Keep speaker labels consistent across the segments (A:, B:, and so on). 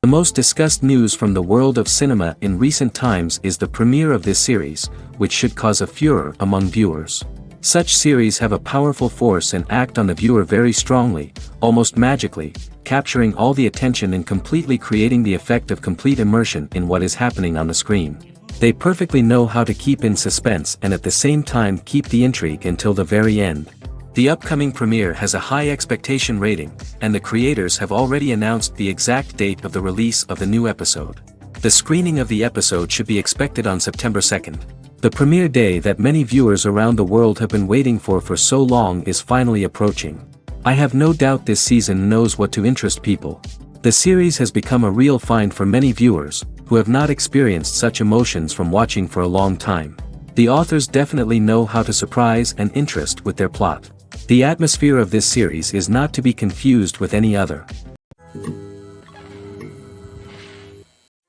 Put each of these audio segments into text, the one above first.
A: The most discussed news from the world of cinema in recent times is the premiere of this series, which should cause a furor among viewers. Such series have a powerful force and act on the viewer very strongly, almost magically, capturing all the attention and completely creating the effect of complete immersion in what is happening on the screen. They perfectly know how to keep in suspense and at the same time keep the intrigue until the very end. The upcoming premiere has a high expectation rating, and the creators have already announced the exact date of the release of the new episode. The screening of the episode should be expected on September 2nd. The premiere day that many viewers around the world have been waiting for so long is finally approaching. I have no doubt this season knows what to interest people. The series has become a real find for many viewers, who have not experienced such emotions from watching for a long time. The authors definitely know how to surprise and interest with their plot. The atmosphere of this series is not to be confused with any other.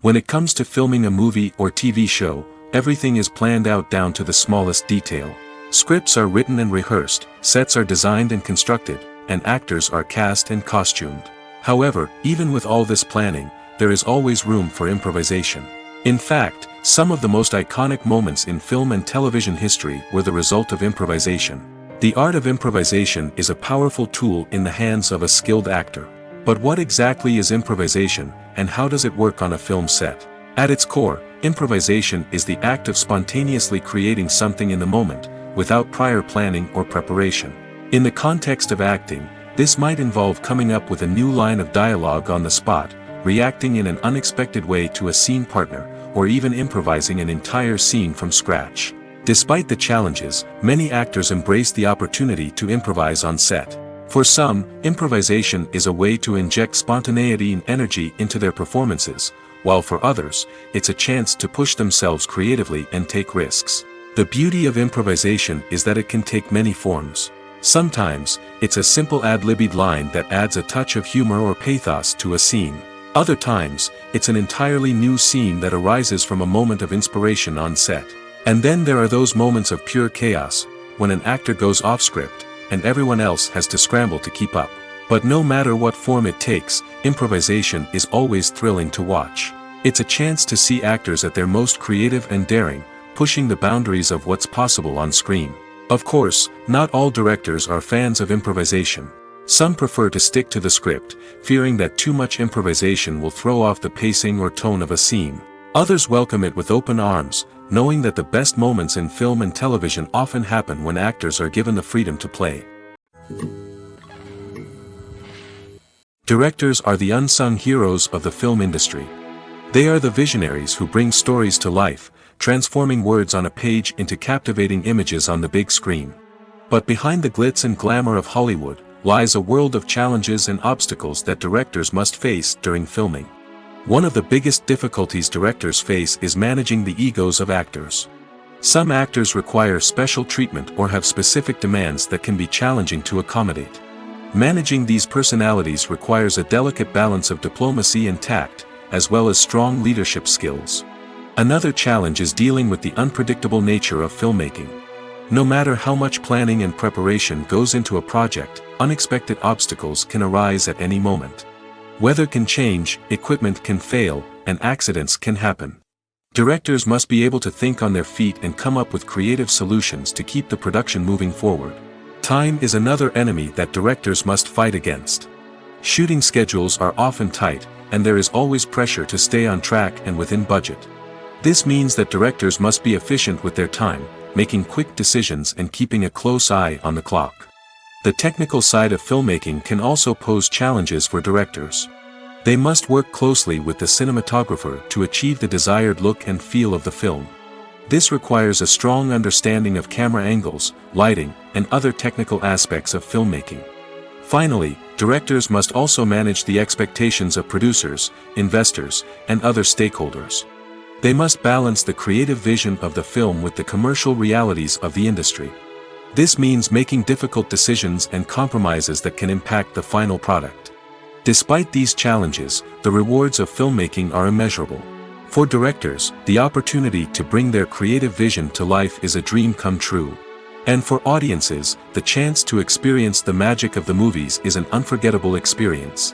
B: When it comes to filming a movie or TV show, everything is planned out down to the smallest detail. Scripts are written and rehearsed, sets are designed and constructed, and actors are cast and costumed. However, even with all this planning, there is always room for improvisation. In fact, some of the most iconic moments in film and television history were the result of improvisation. The art of improvisation is a powerful tool in the hands of a skilled actor. But what exactly is improvisation, and how does it work on a film set? At its core, improvisation is the act of spontaneously creating something in the moment, without prior planning or preparation. In the context of acting, this might involve coming up with a new line of dialogue on the spot, reacting in an unexpected way to a scene partner, or even improvising an entire scene from scratch. Despite the challenges, many actors embrace the opportunity to improvise on set. For some, improvisation is a way to inject spontaneity and energy into their performances, while for others, it's a chance to push themselves creatively and take risks. The beauty of improvisation is that it can take many forms. Sometimes, it's a simple ad-libbed line that adds a touch of humor or pathos to a scene. Other times, it's an entirely new scene that arises from a moment of inspiration on set. And then there are those moments of pure chaos, when an actor goes off script, and everyone else has to scramble to keep up. But no matter what form it takes, improvisation is always thrilling to watch. It's a chance to see actors at their most creative and daring, pushing the boundaries of what's possible on screen. Of course, not all directors are fans of improvisation. Some prefer to stick to the script, fearing that too much improvisation will throw off the pacing or tone of a scene. Others welcome it with open arms, knowing that the best moments in film and television often happen when actors are given the freedom to play. Directors are the unsung heroes of the film industry. They are the visionaries who bring stories to life, transforming words on a page into captivating images on the big screen. But behind the glitz and glamour of Hollywood, lies a world of challenges and obstacles that directors must face during filming. One of the biggest difficulties directors face is managing the egos of actors. Some actors require special treatment or have specific demands that can be challenging to accommodate. Managing these personalities requires a delicate balance of diplomacy and tact, as well as strong leadership skills. Another challenge is dealing with the unpredictable nature of filmmaking. No matter how much planning and preparation goes into a project, unexpected obstacles can arise at any moment. Weather can change, equipment can fail, and accidents can happen. Directors must be able to think on their feet and come up with creative solutions to keep the production moving forward. Time is another enemy that directors must fight against. Shooting schedules are often tight, and there is always pressure to stay on track and within budget. This means that directors must be efficient with their time, making quick decisions and keeping a close eye on the clock. The technical side of filmmaking can also pose challenges for directors. They must work closely with the cinematographer to achieve the desired look and feel of the film. This requires a strong understanding of camera angles, lighting, and other technical aspects of filmmaking. Finally, directors must also manage the expectations of producers, investors, and other stakeholders. They must balance the creative vision of the film with the commercial realities of the industry. This means making difficult decisions and compromises that can impact the final product. Despite these challenges, the rewards of filmmaking are immeasurable. For directors, the opportunity to bring their creative vision to life is a dream come true. And for audiences, the chance to experience the magic of the movies is an unforgettable experience.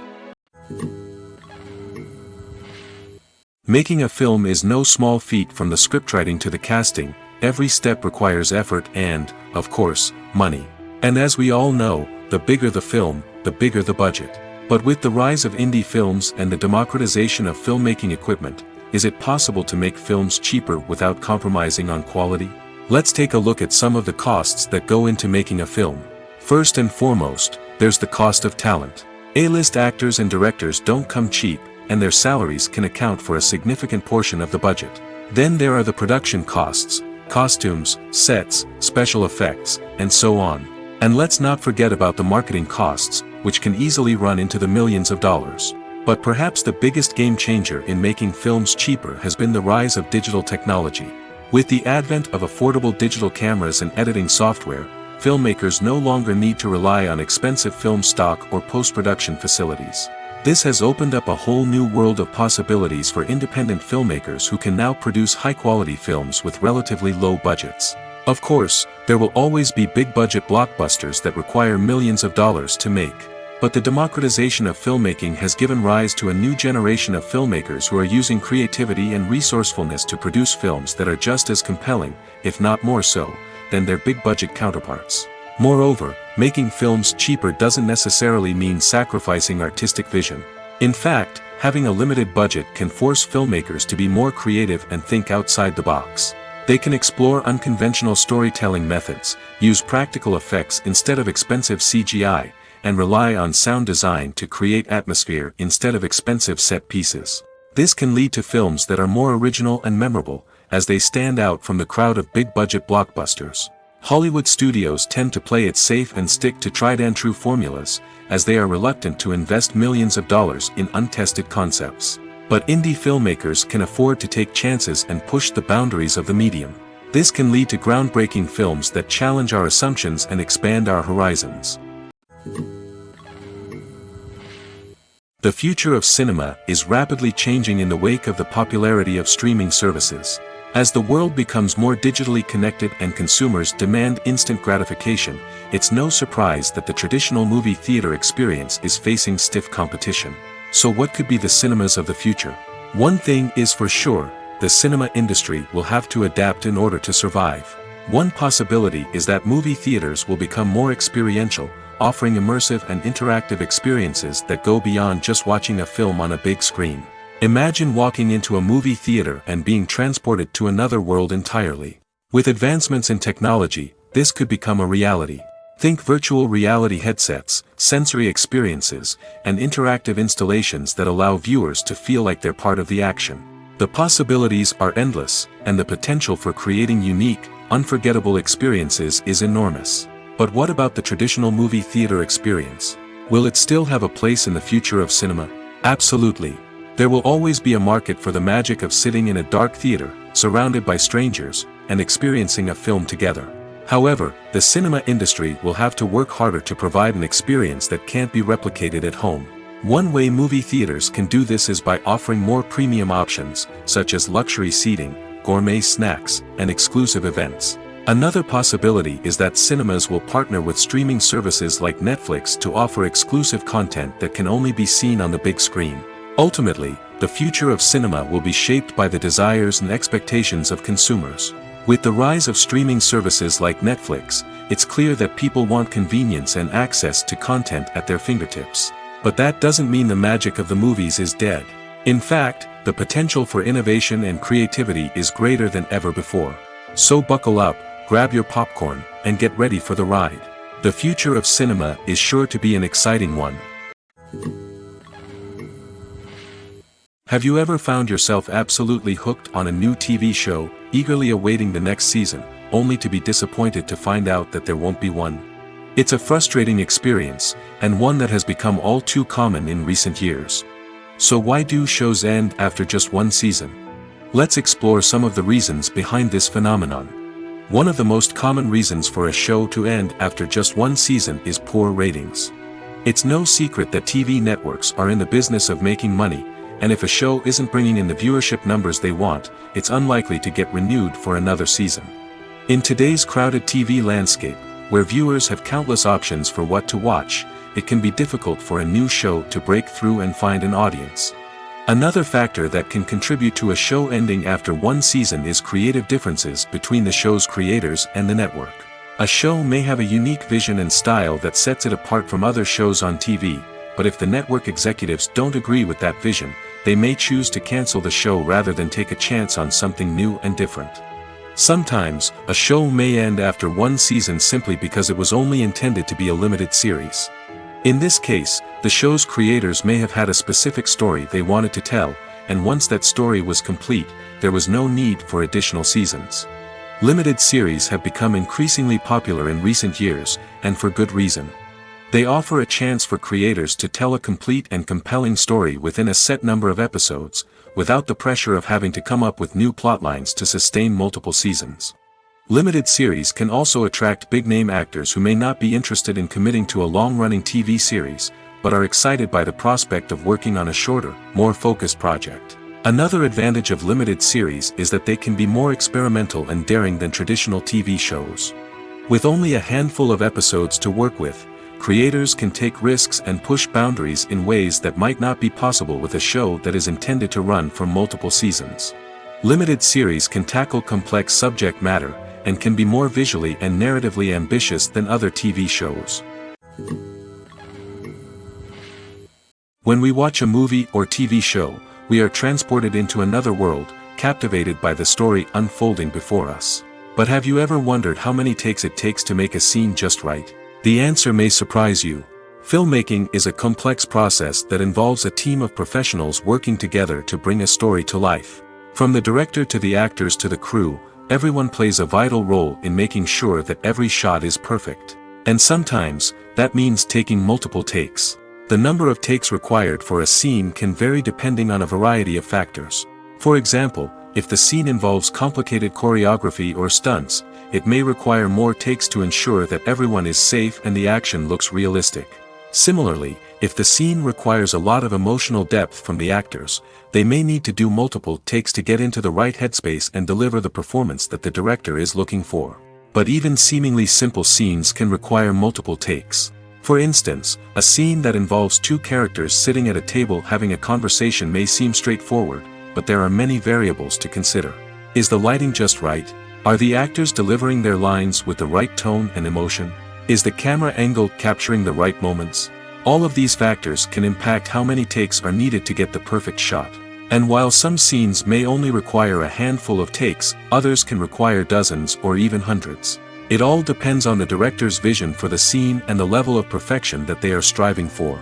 B: Making a film is no small feat. From the scriptwriting to the casting, every step requires effort and, of course, money. And as we all know, the bigger the film, the bigger the budget. But with the rise of indie films and the democratization of filmmaking equipment, is it possible to make films cheaper without compromising on quality? Let's take a look at some of the costs that go into making a film. First and foremost, there's the cost of talent. A-list actors and directors don't come cheap, and their salaries can account for a significant portion of the budget. Then there are the production costs, costumes, sets, special effects, and so on. And let's not forget about the marketing costs, which can easily run into the millions of dollars. But perhaps the biggest game changer in making films cheaper has been the rise of digital technology. With the advent of affordable digital cameras and editing software, filmmakers no longer need to rely on expensive film stock or post-production facilities. This has opened up a whole new world of possibilities for independent filmmakers who can now produce high-quality films with relatively low budgets. Of course, there will always be big-budget blockbusters that require millions of dollars to make. But the democratization of filmmaking has given rise to a new generation of filmmakers who are using creativity and resourcefulness to produce films that are just as compelling, if not more so, than their big-budget counterparts. Moreover, making films cheaper doesn't necessarily mean sacrificing artistic vision. In fact, having a limited budget can force filmmakers to be more creative and think outside the box. They can explore unconventional storytelling methods, use practical effects instead of expensive CGI, and rely on sound design to create atmosphere instead of expensive set pieces. This can lead to films that are more original and memorable, as they stand out from the crowd of big-budget blockbusters. Hollywood studios tend to play it safe and stick to tried-and-true formulas, as they are reluctant to invest millions of dollars in untested concepts. But indie filmmakers can afford to take chances and push the boundaries of the medium. This can lead to groundbreaking films that challenge our assumptions and expand our horizons. The future of cinema is rapidly changing in the wake of the popularity of streaming services. As the world becomes more digitally connected and consumers demand instant gratification, it's no surprise that the traditional movie theater experience is facing stiff competition. So what could be the cinemas of the future? One thing is for sure, the cinema industry will have to adapt in order to survive. One possibility is that movie theaters will become more experiential, offering immersive and interactive experiences that go beyond just watching a film on a big screen. Imagine walking into a movie theater and being transported to another world entirely. With advancements in technology, this could become a reality. Think virtual reality headsets, sensory experiences, and interactive installations that allow viewers to feel like they're part of the action. The possibilities are endless, and the potential for creating unique, unforgettable experiences is enormous. But what about the traditional movie theater experience? Will it still have a place in the future of cinema? Absolutely. There will always be a market for the magic of sitting in a dark theater, surrounded by strangers, and experiencing a film together. However, the cinema industry will have to work harder to provide an experience that can't be replicated at home. One way movie theaters can do this is by offering more premium options, such as luxury seating, gourmet snacks, and exclusive events. Another possibility is that cinemas will partner with streaming services like Netflix to offer exclusive content that can only be seen on the big screen. Ultimately, the future of cinema will be shaped by the desires and expectations of consumers. With the rise of streaming services like Netflix, it's clear that people want convenience and access to content at their fingertips. But that doesn't mean the magic of the movies is dead. In fact, the potential for innovation and creativity is greater than ever before. So buckle up, grab your popcorn, and get ready for the ride. The future of cinema is sure to be an exciting one. Have you ever found yourself absolutely hooked on a new TV show, eagerly awaiting the next season, only to be disappointed to find out that there won't be one? It's a frustrating experience, and one that has become all too common in recent years. So why do shows end after just one season? Let's explore some of the reasons behind this phenomenon. One of the most common reasons for a show to end after just one season is poor ratings. It's no secret that TV networks are in the business of making money, and if a show isn't bringing in the viewership numbers they want, it's unlikely to get renewed for another season. In today's crowded TV landscape, where viewers have countless options for what to watch, it can be difficult for a new show to break through and find an audience. Another factor that can contribute to a show ending after one season is creative differences between the show's creators and the network. A show may have a unique vision and style that sets it apart from other shows on TV, but if the network executives don't agree with that vision, they may choose to cancel the show rather than take a chance on something new and different. Sometimes, a show may end after one season simply because it was only intended to be a limited series. In this case, the show's creators may have had a specific story they wanted to tell, and once that story was complete, there was no need for additional seasons. Limited series have become increasingly popular in recent years, and for good reason. They offer a chance for creators to tell a complete and compelling story within a set number of episodes, without the pressure of having to come up with new plotlines to sustain multiple seasons. Limited series can also attract big-name actors who may not be interested in committing to a long-running TV series, but are excited by the prospect of working on a shorter, more focused project. Another advantage of limited series is that they can be more experimental and daring than traditional TV shows. With only a handful of episodes to work with, creators can take risks and push boundaries in ways that might not be possible with a show that is intended to run for multiple seasons. Limited series can tackle complex subject matter, and can be more visually and narratively ambitious than other TV shows. When we watch a movie or TV show, we are transported into another world, captivated by the story unfolding before us. But have you ever wondered how many takes it takes to make a scene just right? The answer may surprise you. Filmmaking is a complex process that involves a team of professionals working together to bring a story to life. From the director to the actors to the crew, everyone plays a vital role in making sure that every shot is perfect. And sometimes, that means taking multiple takes. The number of takes required for a scene can vary depending on a variety of factors. For example, if the scene involves complicated choreography or stunts, it may require more takes to ensure that everyone is safe and the action looks realistic. Similarly, if the scene requires a lot of emotional depth from the actors, they may need to do multiple takes to get into the right headspace and deliver the performance that the director is looking for. But even seemingly simple scenes can require multiple takes. For instance, a scene that involves two characters sitting at a table having a conversation may seem straightforward, but there are many variables to consider. Is the lighting just right? Are the actors delivering their lines with the right tone and emotion? Is the camera angle capturing the right moments? All of these factors can impact how many takes are needed to get the perfect shot. And while some scenes may only require a handful of takes, others can require dozens or even hundreds. It all depends on the director's vision for the scene and the level of perfection that they are striving for.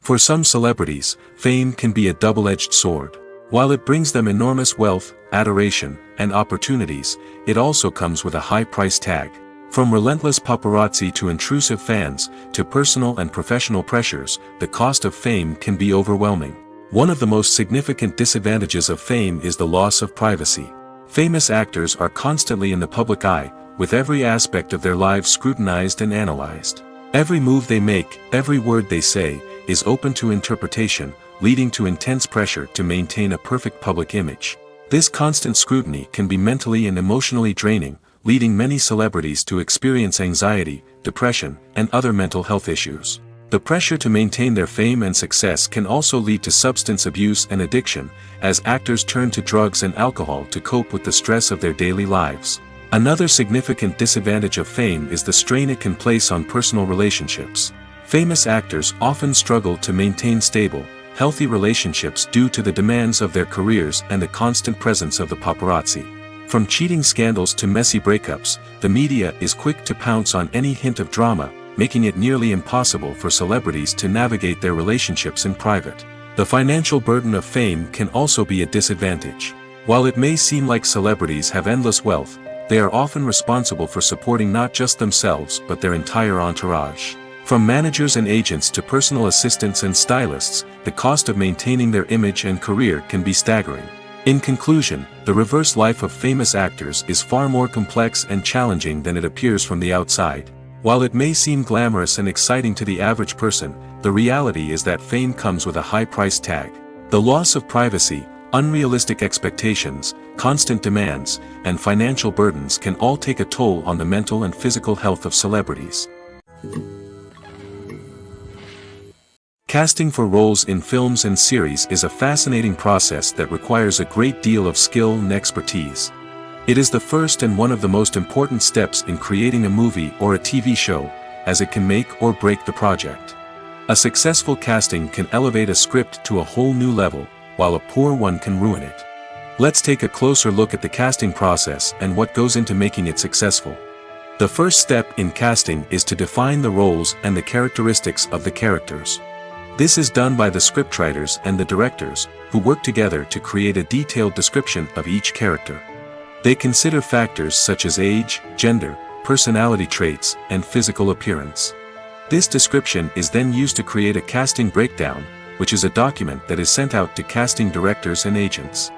B: For some celebrities, fame can be a double-edged sword. While it brings them enormous wealth, adoration, and opportunities, it also comes with a high price tag. From relentless paparazzi to intrusive fans, to personal and professional pressures, the cost of fame can be overwhelming. One of the most significant disadvantages of fame is the loss of privacy. Famous actors are constantly in the public eye, with every aspect of their lives scrutinized and analyzed. Every move they make, every word they say, is open to interpretation, leading to intense pressure to maintain a perfect public image. This constant scrutiny can be mentally and emotionally draining, leading many celebrities to experience anxiety, depression, and other mental health issues. The pressure to maintain their fame and success can also lead to substance abuse and addiction, as actors turn to drugs and alcohol to cope with the stress of their daily lives. Another significant disadvantage of fame is the strain it can place on personal relationships. Famous actors often struggle to maintain stable, healthy relationships due to the demands of their careers and the constant presence of the paparazzi. From cheating scandals to messy breakups, the media is quick to pounce on any hint of drama, making it nearly impossible for celebrities to navigate their relationships in private. The financial burden of fame can also be a disadvantage. While it may seem like celebrities have endless wealth, they are often responsible for supporting not just themselves but their entire entourage. From managers and agents to personal assistants and stylists, the cost of maintaining their image and career can be staggering. In conclusion, the reverse life of famous actors is far more complex and challenging than it appears from the outside. While it may seem glamorous and exciting to the average person, the reality is that fame comes with a high price tag. The loss of privacy, unrealistic expectations, constant demands, and financial burdens can all take a toll on the mental and physical health of celebrities. Casting for roles in films and series is a fascinating process that requires a great deal of skill and expertise. It is the first and one of the most important steps in creating a movie or a TV show, as it can make or break the project. A successful casting can elevate a script to a whole new level, while a poor one can ruin it. Let's take a closer look at the casting process and what goes into making it successful. The first step in casting is to define the roles and the characteristics of the characters. This is done by the scriptwriters and the directors, who work together to create a detailed description of each character. They consider factors such as age, gender, personality traits, and physical appearance. This description is then used to create a casting breakdown, which is a document that is sent out to casting directors and agents.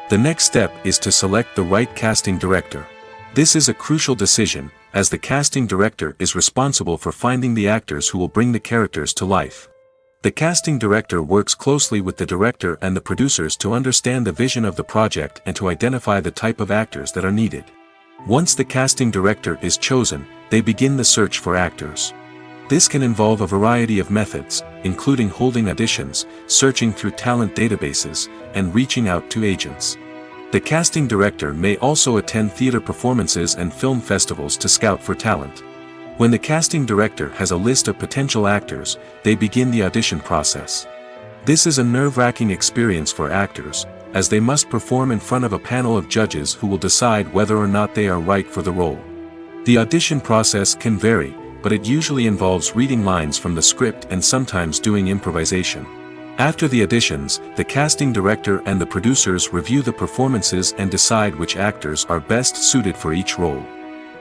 B: The next step is to select the right casting director. This is a crucial decision, as the casting director is responsible for finding the actors who will bring the characters to life. The casting director works closely with the director and the producers to understand the vision of the project and to identify the type of actors that are needed. Once the casting director is chosen, they begin the search for actors. This can involve a variety of methods, including holding auditions, searching through talent databases, and reaching out to agents. The casting director may also attend theater performances and film festivals to scout for talent. When the casting director has a list of potential actors, they begin the audition process. This is a nerve-wracking experience for actors, as they must perform in front of a panel of judges who will decide whether or not they are right for the role. The audition process can vary, but it usually involves reading lines from the script and sometimes doing improvisation. After the auditions, the casting director and the producers review the performances and decide which actors are best suited for each role.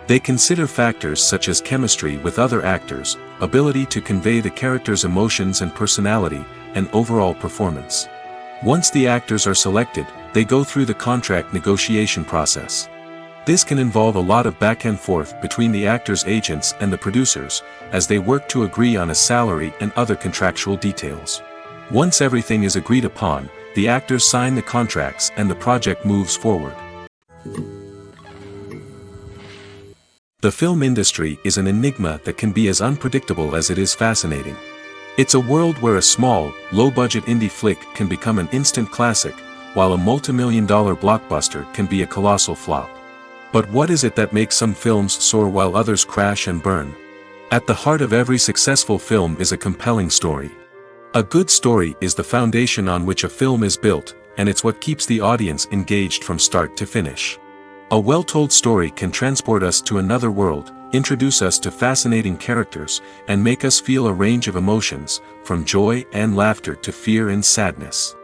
B: They consider factors such as chemistry with other actors, ability to convey the character's emotions and personality, and overall performance. Once the actors are selected, they go through the contract negotiation process. This can involve a lot of back and forth between the actors' agents and the producers, as they work to agree on a salary and other contractual details. Once everything is agreed upon, the actors sign the contracts and the project moves forward. The film industry is an enigma that can be as unpredictable as it is fascinating. It's a world where a small, low-budget indie flick can become an instant classic, while a multi-million-dollar blockbuster can be a colossal flop. But what is it that makes some films soar while others crash and burn? At the heart of every successful film is a compelling story. A good story is the foundation on which a film is built, and it's what keeps the audience engaged from start to finish. A well-told story can transport us to another world, introduce us to fascinating characters, and make us feel a range of emotions, from joy and laughter to fear and sadness.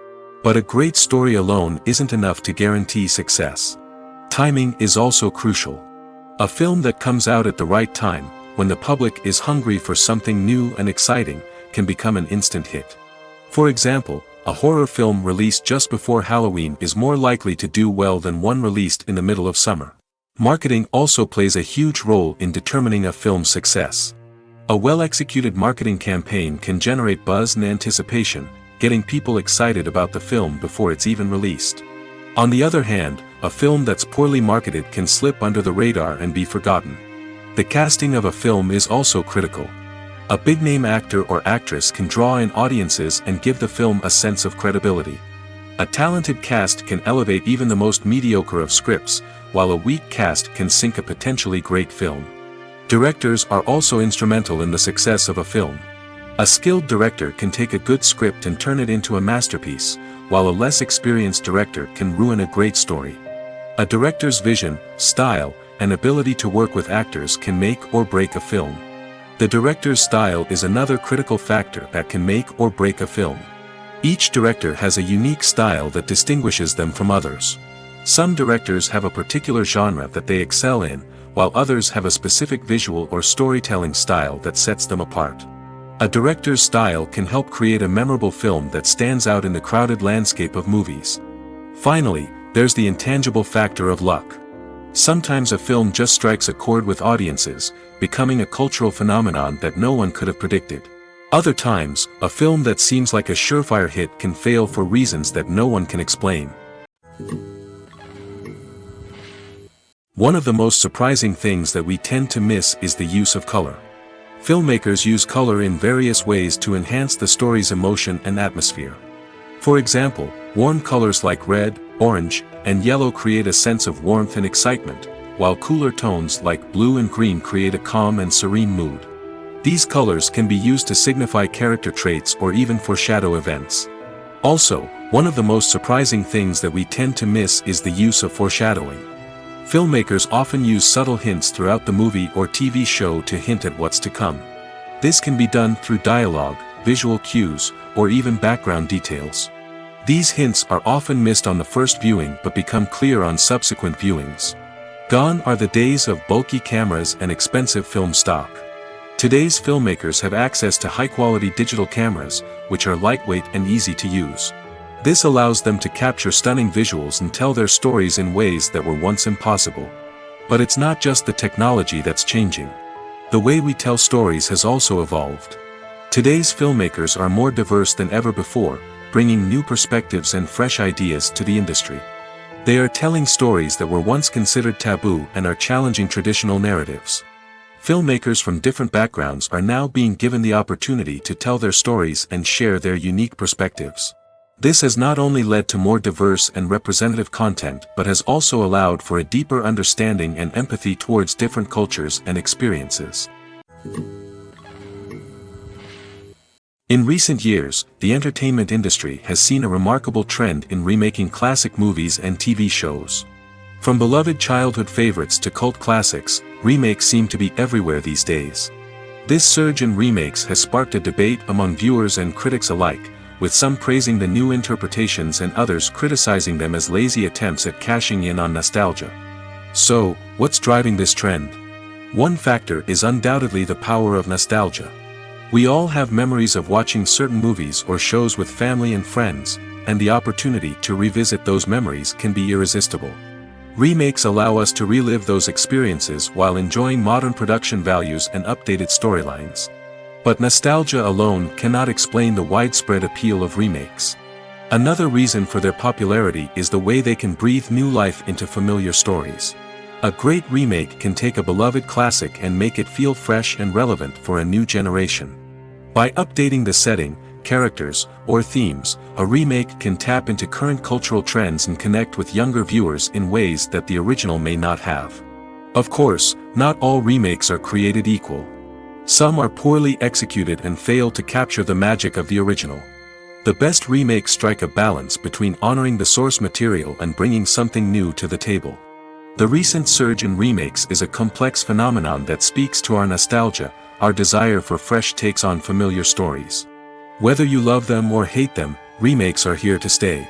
B: But a great story alone isn't enough to guarantee success. Timing is also crucial. A film that comes out at the right time, when the public is hungry for something new and exciting, can become an instant hit. For example, a horror film released just before Halloween is more likely to do well than one released in the middle of summer. Marketing also plays a huge role in determining a film's success. A well-executed marketing campaign can generate buzz and anticipation, getting people excited about the film before it's even released. On the other hand, a film that's poorly marketed can slip under the radar and be forgotten. The casting of a film is also critical. A big-name actor or actress can draw in audiences and give the film a sense of credibility. A talented cast can elevate even the most mediocre of scripts, while a weak cast can sink a potentially great film. Directors are also instrumental in the success of a film. A skilled director can take a good script and turn it into a masterpiece, while a less experienced director can ruin a great story. A director's vision, style, and ability to work with actors can make or break a film. The director's style is another critical factor that can make or break a film. Each director has a unique style that distinguishes them from others. Some directors have a particular genre that they excel in, while others have a specific visual or storytelling style that sets them apart. A director's style can help create a memorable film that stands out in the crowded landscape of movies. Finally, there's the intangible factor of luck. Sometimes a film just strikes a chord with audiences, becoming a cultural phenomenon that no one could have predicted. Other times, a film that seems like a surefire hit can fail for reasons that no one can explain. One of the most surprising things that we tend to miss is the use of color. Filmmakers use color in various ways to enhance the story's emotion and atmosphere. For example, warm colors like red, orange, and yellow create a sense of warmth and excitement, while cooler tones like blue and green create a calm and serene mood. These colors can be used to signify character traits or even foreshadow events. Also, one of the most surprising things that we tend to miss is the use of foreshadowing. Filmmakers often use subtle hints throughout the movie or TV show to hint at what's to come. This can be done through dialogue, visual cues, or even background details. These hints are often missed on the first viewing but become clear on subsequent viewings. Gone are the days of bulky cameras and expensive film stock. Today's filmmakers have access to high-quality digital cameras, which are lightweight and easy to use. This allows them to capture stunning visuals and tell their stories in ways that were once impossible. But it's not just the technology that's changing. The way we tell stories has also evolved. Today's filmmakers are more diverse than ever before, bringing new perspectives and fresh ideas to the industry. They are telling stories that were once considered taboo and are challenging traditional narratives. Filmmakers from different backgrounds are now being given the opportunity to tell their stories and share their unique perspectives. This has not only led to more diverse and representative content but has also allowed for a deeper understanding and empathy towards different cultures and experiences. In recent years, the entertainment industry has seen a remarkable trend in remaking classic movies and TV shows. From beloved childhood favorites to cult classics, remakes seem to be everywhere these days. This surge in remakes has sparked a debate among viewers and critics alike, with some praising the new interpretations and others criticizing them as lazy attempts at cashing in on nostalgia. So, what's driving this trend? One factor is undoubtedly the power of nostalgia. We all have memories of watching certain movies or shows with family and friends, and the opportunity to revisit those memories can be irresistible. Remakes allow us to relive those experiences while enjoying modern production values and updated storylines. But nostalgia alone cannot explain the widespread appeal of remakes. Another reason for their popularity is the way they can breathe new life into familiar stories. A great remake can take a beloved classic and make it feel fresh and relevant for a new generation. By updating the setting, characters, or themes, a remake can tap into current cultural trends and connect with younger viewers in ways that the original may not have. Of course, not all remakes are created equal. Some are poorly executed and fail to capture the magic of the original. The best remakes strike a balance between honoring the source material and bringing something new to the table. The recent surge in remakes is a complex phenomenon that speaks to our nostalgia, our desire for fresh takes on familiar stories. Whether you love them or hate them, remakes are here to stay.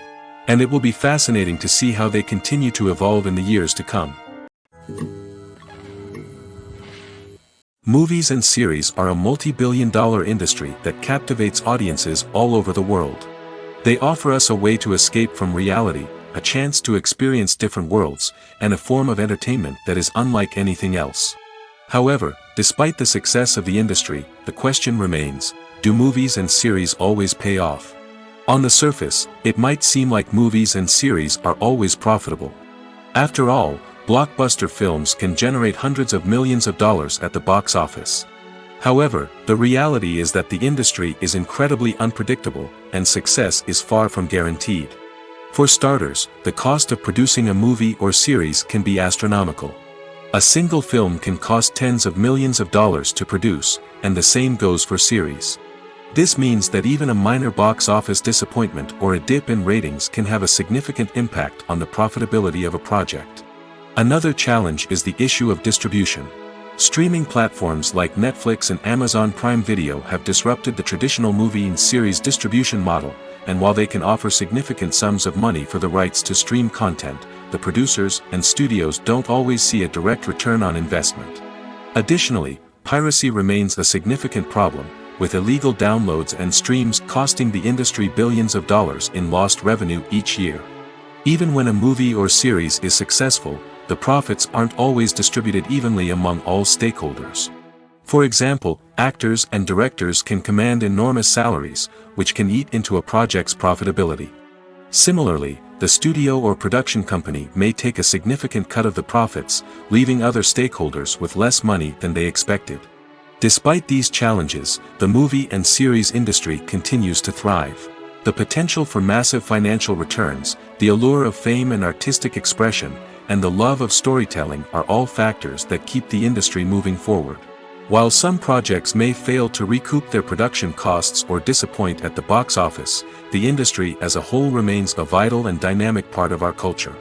B: And it will be fascinating to see how they continue to evolve in the years to come. Movies and series are a multi-billion-dollar industry that captivates audiences all over the world. They offer us a way to escape from reality, a chance to experience different worlds, and a form of entertainment that is unlike anything else. However, despite the success of the industry, the question remains, do movies and series always pay off? On the surface, it might seem like movies and series are always profitable. After all, blockbuster films can generate hundreds of millions of dollars at the box office. However, the reality is that the industry is incredibly unpredictable, and success is far from guaranteed. For starters, the cost of producing a movie or series can be astronomical. A single film can cost tens of millions of dollars to produce, and the same goes for series. This means that even a minor box office disappointment or a dip in ratings can have a significant impact on the profitability of a project. Another challenge is the issue of distribution. Streaming platforms like Netflix and Amazon Prime Video have disrupted the traditional movie and series distribution model, and while they can offer significant sums of money for the rights to stream content, the producers and studios don't always see a direct return on investment. Additionally, piracy remains a significant problem, with illegal downloads and streams costing the industry billions of dollars in lost revenue each year. Even when a movie or series is successful, the profits aren't always distributed evenly among all stakeholders. For example, actors and directors can command enormous salaries, which can eat into a project's profitability. Similarly, the studio or production company may take a significant cut of the profits, leaving other stakeholders with less money than they expected. Despite these challenges, the movie and series industry continues to thrive. The potential for massive financial returns, the allure of fame and artistic expression, and the love of storytelling are all factors that keep the industry moving forward. While some projects may fail to recoup their production costs or disappoint at the box office, the industry as a whole remains a vital and dynamic part of our culture.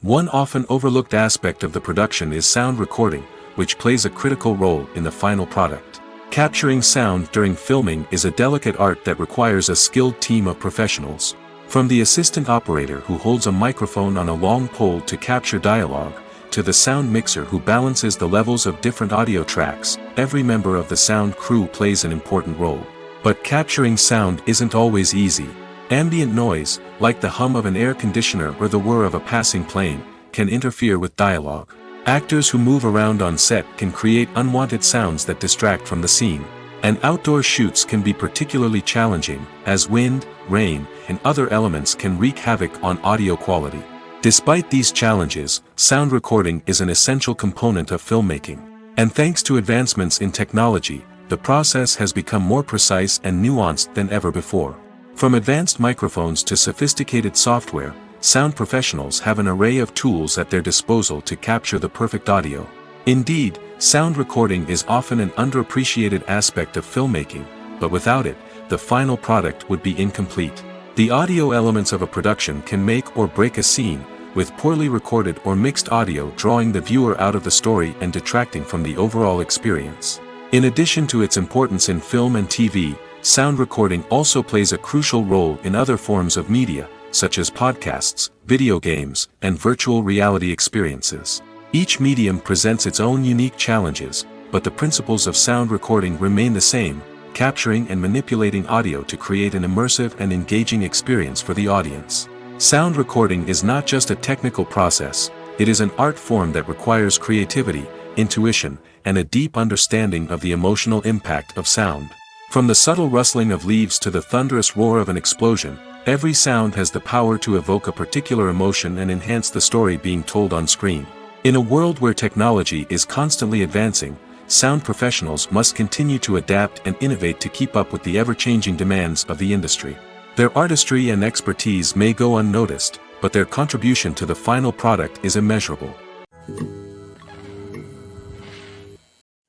B: One often overlooked aspect of the production is sound recording, which plays a critical role in the final product. Capturing sound during filming is a delicate art that requires a skilled team of professionals. From the assistant operator who holds a microphone on a long pole to capture dialogue, to the sound mixer who balances the levels of different audio tracks, every member of the sound crew plays an important role. But capturing sound isn't always easy. Ambient noise, like the hum of an air conditioner or the whir of a passing plane, can interfere with dialogue. Actors who move around on set can create unwanted sounds that distract from the scene. And outdoor shoots can be particularly challenging, as wind, rain, and other elements can wreak havoc on audio quality. Despite these challenges, sound recording is an essential component of filmmaking. And thanks to advancements in technology, the process has become more precise and nuanced than ever before. From advanced microphones to sophisticated software, sound professionals have an array of tools at their disposal to capture the perfect audio. Indeed, sound recording is often an underappreciated aspect of filmmaking, but without it, the final product would be incomplete. The audio elements of a production can make or break a scene, with poorly recorded or mixed audio drawing the viewer out of the story and detracting from the overall experience. In addition to its importance in film and TV, sound recording also plays a crucial role in other forms of media, such as podcasts, video games, and virtual reality experiences. Each medium presents its own unique challenges, but the principles of sound recording remain the same, capturing and manipulating audio to create an immersive and engaging experience for the audience. Sound recording is not just a technical process, it is an art form that requires creativity, intuition, and a deep understanding of the emotional impact of sound. From the subtle rustling of leaves to the thunderous roar of an explosion, every sound has the power to evoke a particular emotion and enhance the story being told on screen. In a world where technology is constantly advancing, sound professionals must continue to adapt and innovate to keep up with the ever-changing demands of the industry. Their artistry and expertise may go unnoticed, but their contribution to the final product is immeasurable.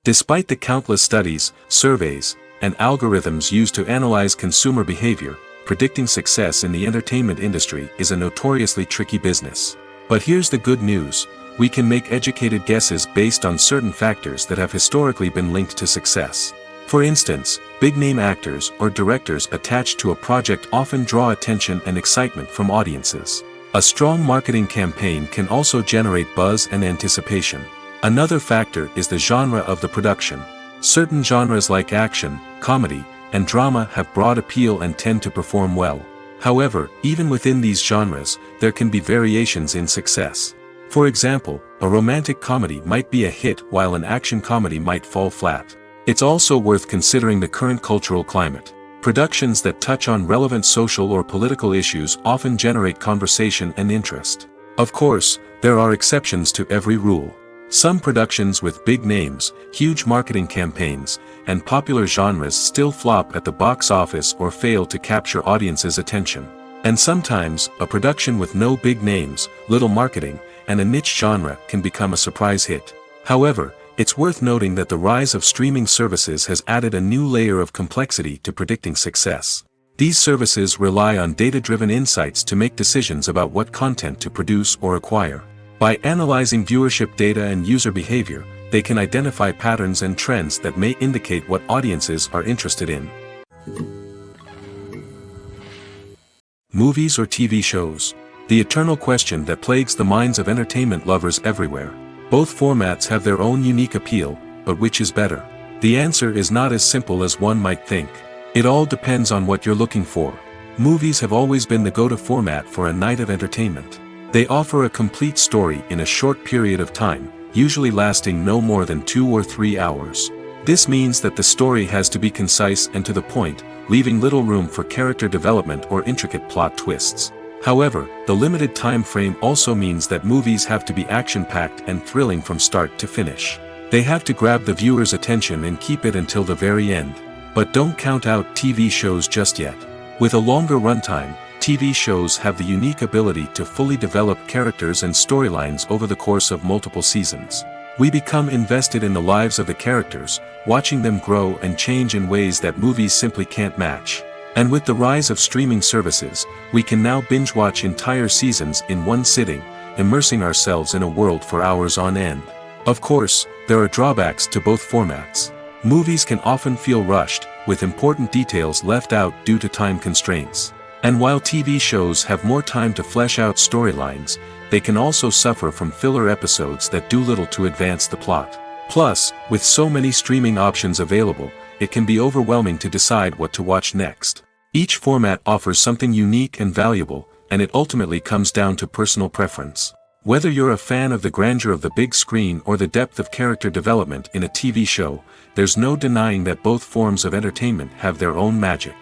B: Despite the countless studies, surveys, and algorithms used to analyze consumer behavior, predicting success in the entertainment industry is a notoriously tricky business. But here's the good news. We can make educated guesses based on certain factors that have historically been linked to success. For instance, big-name actors or directors attached to a project often draw attention and excitement from audiences. A strong marketing campaign can also generate buzz and anticipation. Another factor is the genre of the production. Certain genres like action, comedy, and drama have broad appeal and tend to perform well. However, even within these genres, there can be variations in success. For example, a romantic comedy might be a hit while an action comedy might fall flat. It's also worth considering the current cultural climate. Productions that touch on relevant social or political issues often generate conversation and interest. Of course, there are exceptions to every rule. Some productions with big names, huge marketing campaigns, and popular genres still flop at the box office or fail to capture audiences' attention. And sometimes, a production with no big names, little marketing, and a niche genre can become a surprise hit. However, it's worth noting that the rise of streaming services has added a new layer of complexity to predicting success. These services rely on data-driven insights to make decisions about what content to produce or acquire. By analyzing viewership data and user behavior, they can identify patterns and trends that may indicate what audiences are interested in. Movies or TV shows? The eternal question that plagues the minds of entertainment lovers everywhere. Both formats have their own unique appeal, but which is better? The answer is not as simple as one might think. It all depends on what you're looking for. Movies have always been the go-to format for a night of entertainment. They offer a complete story in a short period of time, usually lasting no more than 2 or 3 hours. This means that the story has to be concise and to the point, leaving little room for character development or intricate plot twists. However, the limited time frame also means that movies have to be action-packed and thrilling from start to finish. They have to grab the viewer's attention and keep it until the very end. But don't count out TV shows just yet. With a longer runtime, TV shows have the unique ability to fully develop characters and storylines over the course of multiple seasons. We become invested in the lives of the characters, watching them grow and change in ways that movies simply can't match. And with the rise of streaming services, we can now binge-watch entire seasons in one sitting, immersing ourselves in a world for hours on end. Of course, there are drawbacks to both formats. Movies can often feel rushed, with important details left out due to time constraints. And while TV shows have more time to flesh out storylines, they can also suffer from filler episodes that do little to advance the plot. Plus, with so many streaming options available, it can be overwhelming to decide what to watch next. Each format offers something unique and valuable, and it ultimately comes down to personal preference. Whether you're a fan of the grandeur of the big screen or the depth of character development in a TV show, there's no denying that both forms of entertainment have their own magic.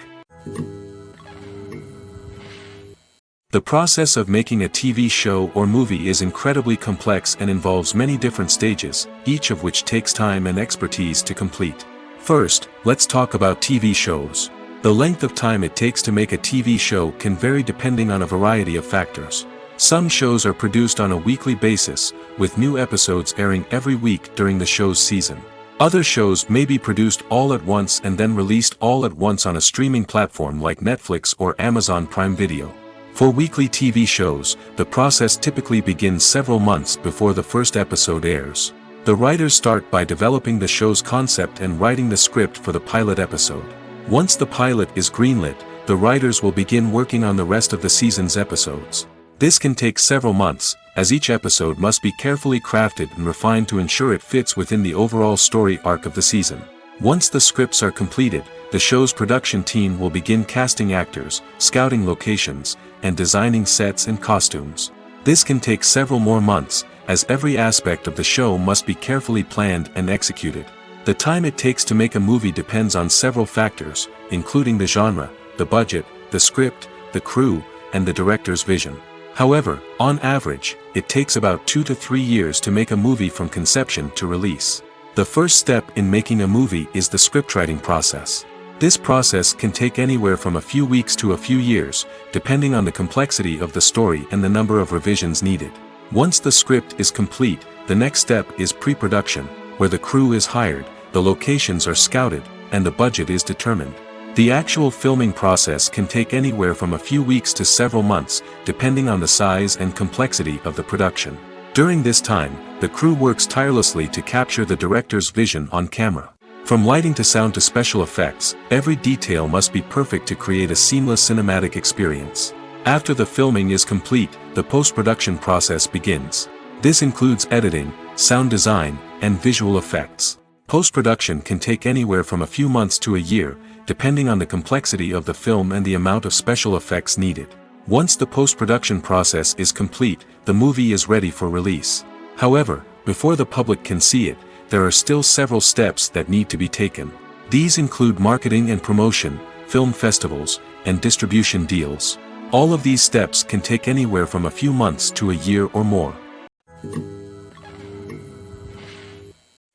B: The process of making a TV show or movie is incredibly complex and involves many different stages, each of which takes time and expertise to complete. First, let's talk about TV shows. The length of time it takes to make a TV show can vary depending on a variety of factors. Some shows are produced on a weekly basis, with new episodes airing every week during the show's season. Other shows may be produced all at once and then released all at once on a streaming platform like Netflix or Amazon Prime Video. For weekly TV shows, the process typically begins several months before the first episode airs. The writers start by developing the show's concept and writing the script for the pilot episode. Once the pilot is greenlit, the writers will begin working on the rest of the season's episodes. This can take several months, as each episode must be carefully crafted and refined to ensure it fits within the overall story arc of the season. Once the scripts are completed, the show's production team will begin casting actors, scouting locations, and designing sets and costumes. This can take several more months, as every aspect of the show must be carefully planned and executed. The time it takes to make a movie depends on several factors, including the genre, the budget, the script, the crew, and the director's vision. However, on average, it takes about 2 to 3 years to make a movie from conception to release. The first step in making a movie is the scriptwriting process. This process can take anywhere from a few weeks to a few years, depending on the complexity of the story and the number of revisions needed. Once the script is complete, the next step is pre-production, where the crew is hired, the locations are scouted, and the budget is determined. The actual filming process can take anywhere from a few weeks to several months, depending on the size and complexity of the production. During this time, the crew works tirelessly to capture the director's vision on camera. From lighting to sound to special effects, every detail must be perfect to create a seamless cinematic experience. After the filming is complete, the post-production process begins. This includes editing, sound design, and visual effects. Post-production can take anywhere from a few months to a year, depending on the complexity of the film and the amount of special effects needed. Once the post-production process is complete, the movie is ready for release. However, before the public can see it, there are still several steps that need to be taken. These include marketing and promotion, film festivals, and distribution deals. All of these steps can take anywhere from a few months to a year or more.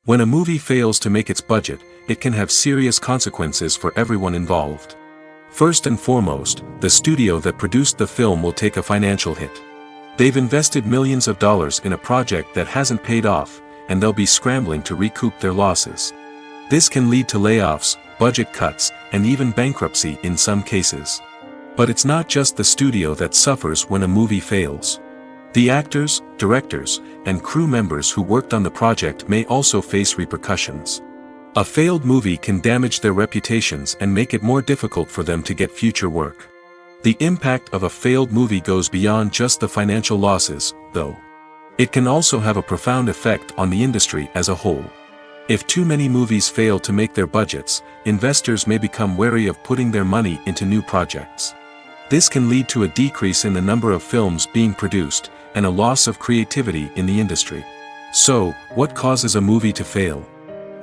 B: When a movie fails to make its budget, it can have serious consequences for everyone involved. First and foremost, the studio that produced the film will take a financial hit. They've invested millions of dollars in a project that hasn't paid off, and they'll be scrambling to recoup their losses. This can lead to layoffs, budget cuts, and even bankruptcy in some cases. But it's not just the studio that suffers when a movie fails. The actors, directors, and crew members who worked on the project may also face repercussions. A failed movie can damage their reputations and make it more difficult for them to get future work. The impact of a failed movie goes beyond just the financial losses, though. It can also have a profound effect on the industry as a whole. If too many movies fail to make their budgets, investors may become wary of putting their money into new projects. This can lead to a decrease in the number of films being produced, and a loss of creativity in the industry. So, what causes a movie to fail?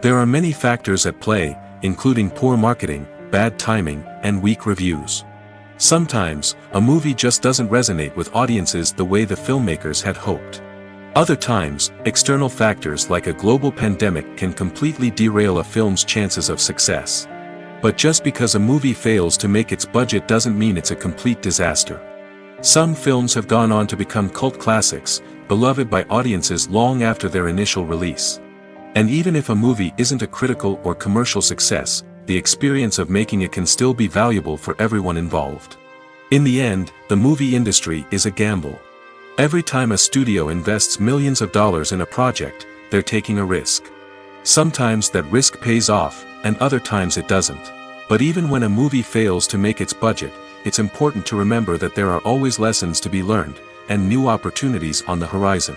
B: There are many factors at play, including poor marketing, bad timing, and weak reviews. Sometimes, a movie just doesn't resonate with audiences the way the filmmakers had hoped. Other times, external factors like a global pandemic can completely derail a film's chances of success. But just because a movie fails to make its budget doesn't mean it's a complete disaster. Some films have gone on to become cult classics, beloved by audiences long after their initial release. And even if a movie isn't a critical or commercial success, the experience of making it can still be valuable for everyone involved. In the end, the movie industry is a gamble. Every time a studio invests millions of dollars in a project, they're taking a risk. Sometimes that risk pays off, and other times it doesn't. But even when a movie fails to make its budget, it's important to remember that there are always lessons to be learned, and new opportunities on the horizon.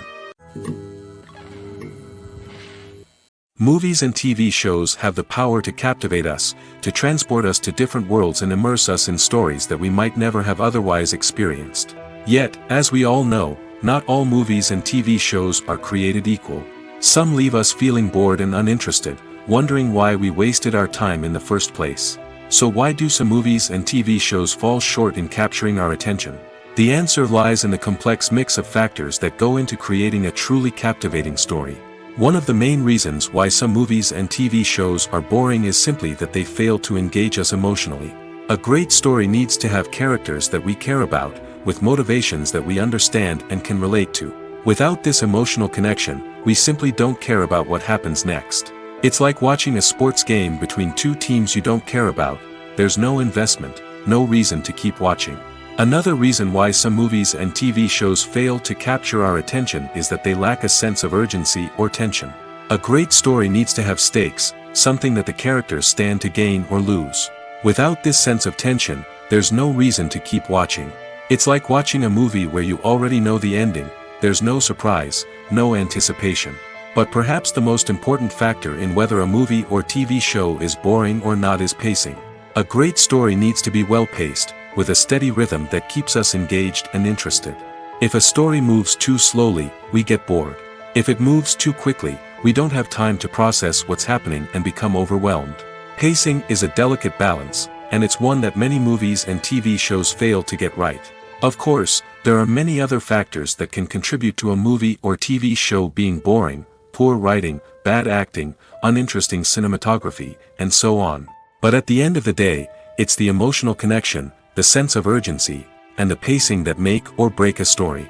B: Movies and TV shows have the power to captivate us, to transport us to different worlds and immerse us in stories that we might never have otherwise experienced. Yet, as we all know, not all movies and TV shows are created equal. Some leave us feeling bored and uninterested, wondering why we wasted our time in the first place. So why do some movies and TV shows fall short in capturing our attention? The answer lies in the complex mix of factors that go into creating a truly captivating story. One of the main reasons why some movies and TV shows are boring is simply that they fail to engage us emotionally. A great story needs to have characters that we care about, with motivations that we understand and can relate to. Without this emotional connection, we simply don't care about what happens next. It's like watching a sports game between two teams you don't care about. There's no investment, no reason to keep watching. Another reason why some movies and TV shows fail to capture our attention is that they lack a sense of urgency or tension. A great story needs to have stakes, something that the characters stand to gain or lose. Without this sense of tension, there's no reason to keep watching. It's like watching a movie where you already know the ending. There's no surprise, no anticipation. But perhaps the most important factor in whether a movie or TV show is boring or not is pacing. A great story needs to be well-paced, with a steady rhythm that keeps us engaged and interested. If a story moves too slowly, we get bored. If it moves too quickly, we don't have time to process what's happening and become overwhelmed. Pacing is a delicate balance, and it's one that many movies and TV shows fail to get right. Of course, there are many other factors that can contribute to a movie or TV show being boring: poor writing, bad acting, uninteresting cinematography, and so on. But at the end of the day, it's the emotional connection, the sense of urgency, and the pacing that make or break a story.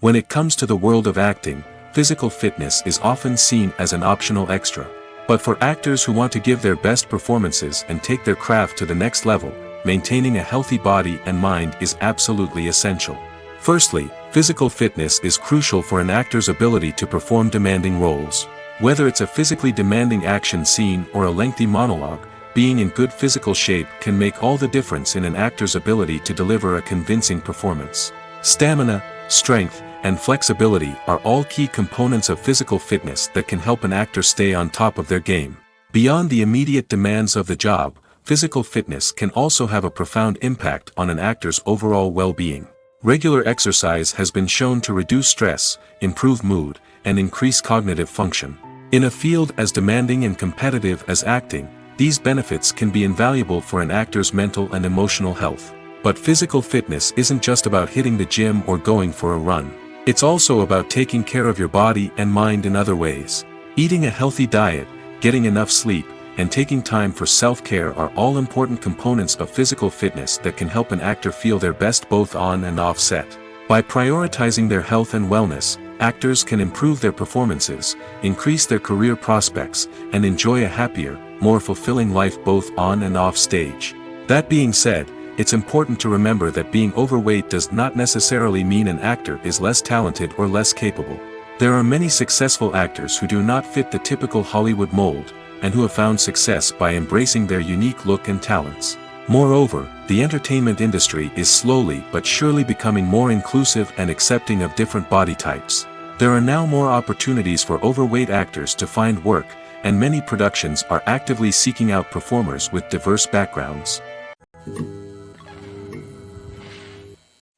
B: When it comes to the world of acting, physical fitness is often seen as an optional extra. But for actors who want to give their best performances and take their craft to the next level, maintaining a healthy body and mind is absolutely essential. Firstly, physical fitness is crucial for an actor's ability to perform demanding roles. Whether it's a physically demanding action scene or a lengthy monologue, being in good physical shape can make all the difference in an actor's ability to deliver a convincing performance. Stamina, strength, and flexibility are all key components of physical fitness that can help an actor stay on top of their game. Beyond the immediate demands of the job, physical fitness can also have a profound impact on an actor's overall well-being. Regular exercise has been shown to reduce stress, improve mood, and increase cognitive function. In a field as demanding and competitive as acting, these benefits can be invaluable for an actor's mental and emotional health. But physical fitness isn't just about hitting the gym or going for a run. It's also about taking care of your body and mind in other ways. Eating a healthy diet, getting enough sleep, and taking time for self-care are all important components of physical fitness that can help an actor feel their best both on and off set. By prioritizing their health and wellness, actors can improve their performances, increase their career prospects, and enjoy a happier, more fulfilling life both on and off stage. That being said, it's important to remember that being overweight does not necessarily mean an actor is less talented or less capable. There are many successful actors who do not fit the typical Hollywood mold, and who have found success by embracing their unique look and talents. Moreover, the entertainment industry is slowly but surely becoming more inclusive and accepting of different body types. There are now more opportunities for overweight actors to find work, and many productions are actively seeking out performers with diverse backgrounds.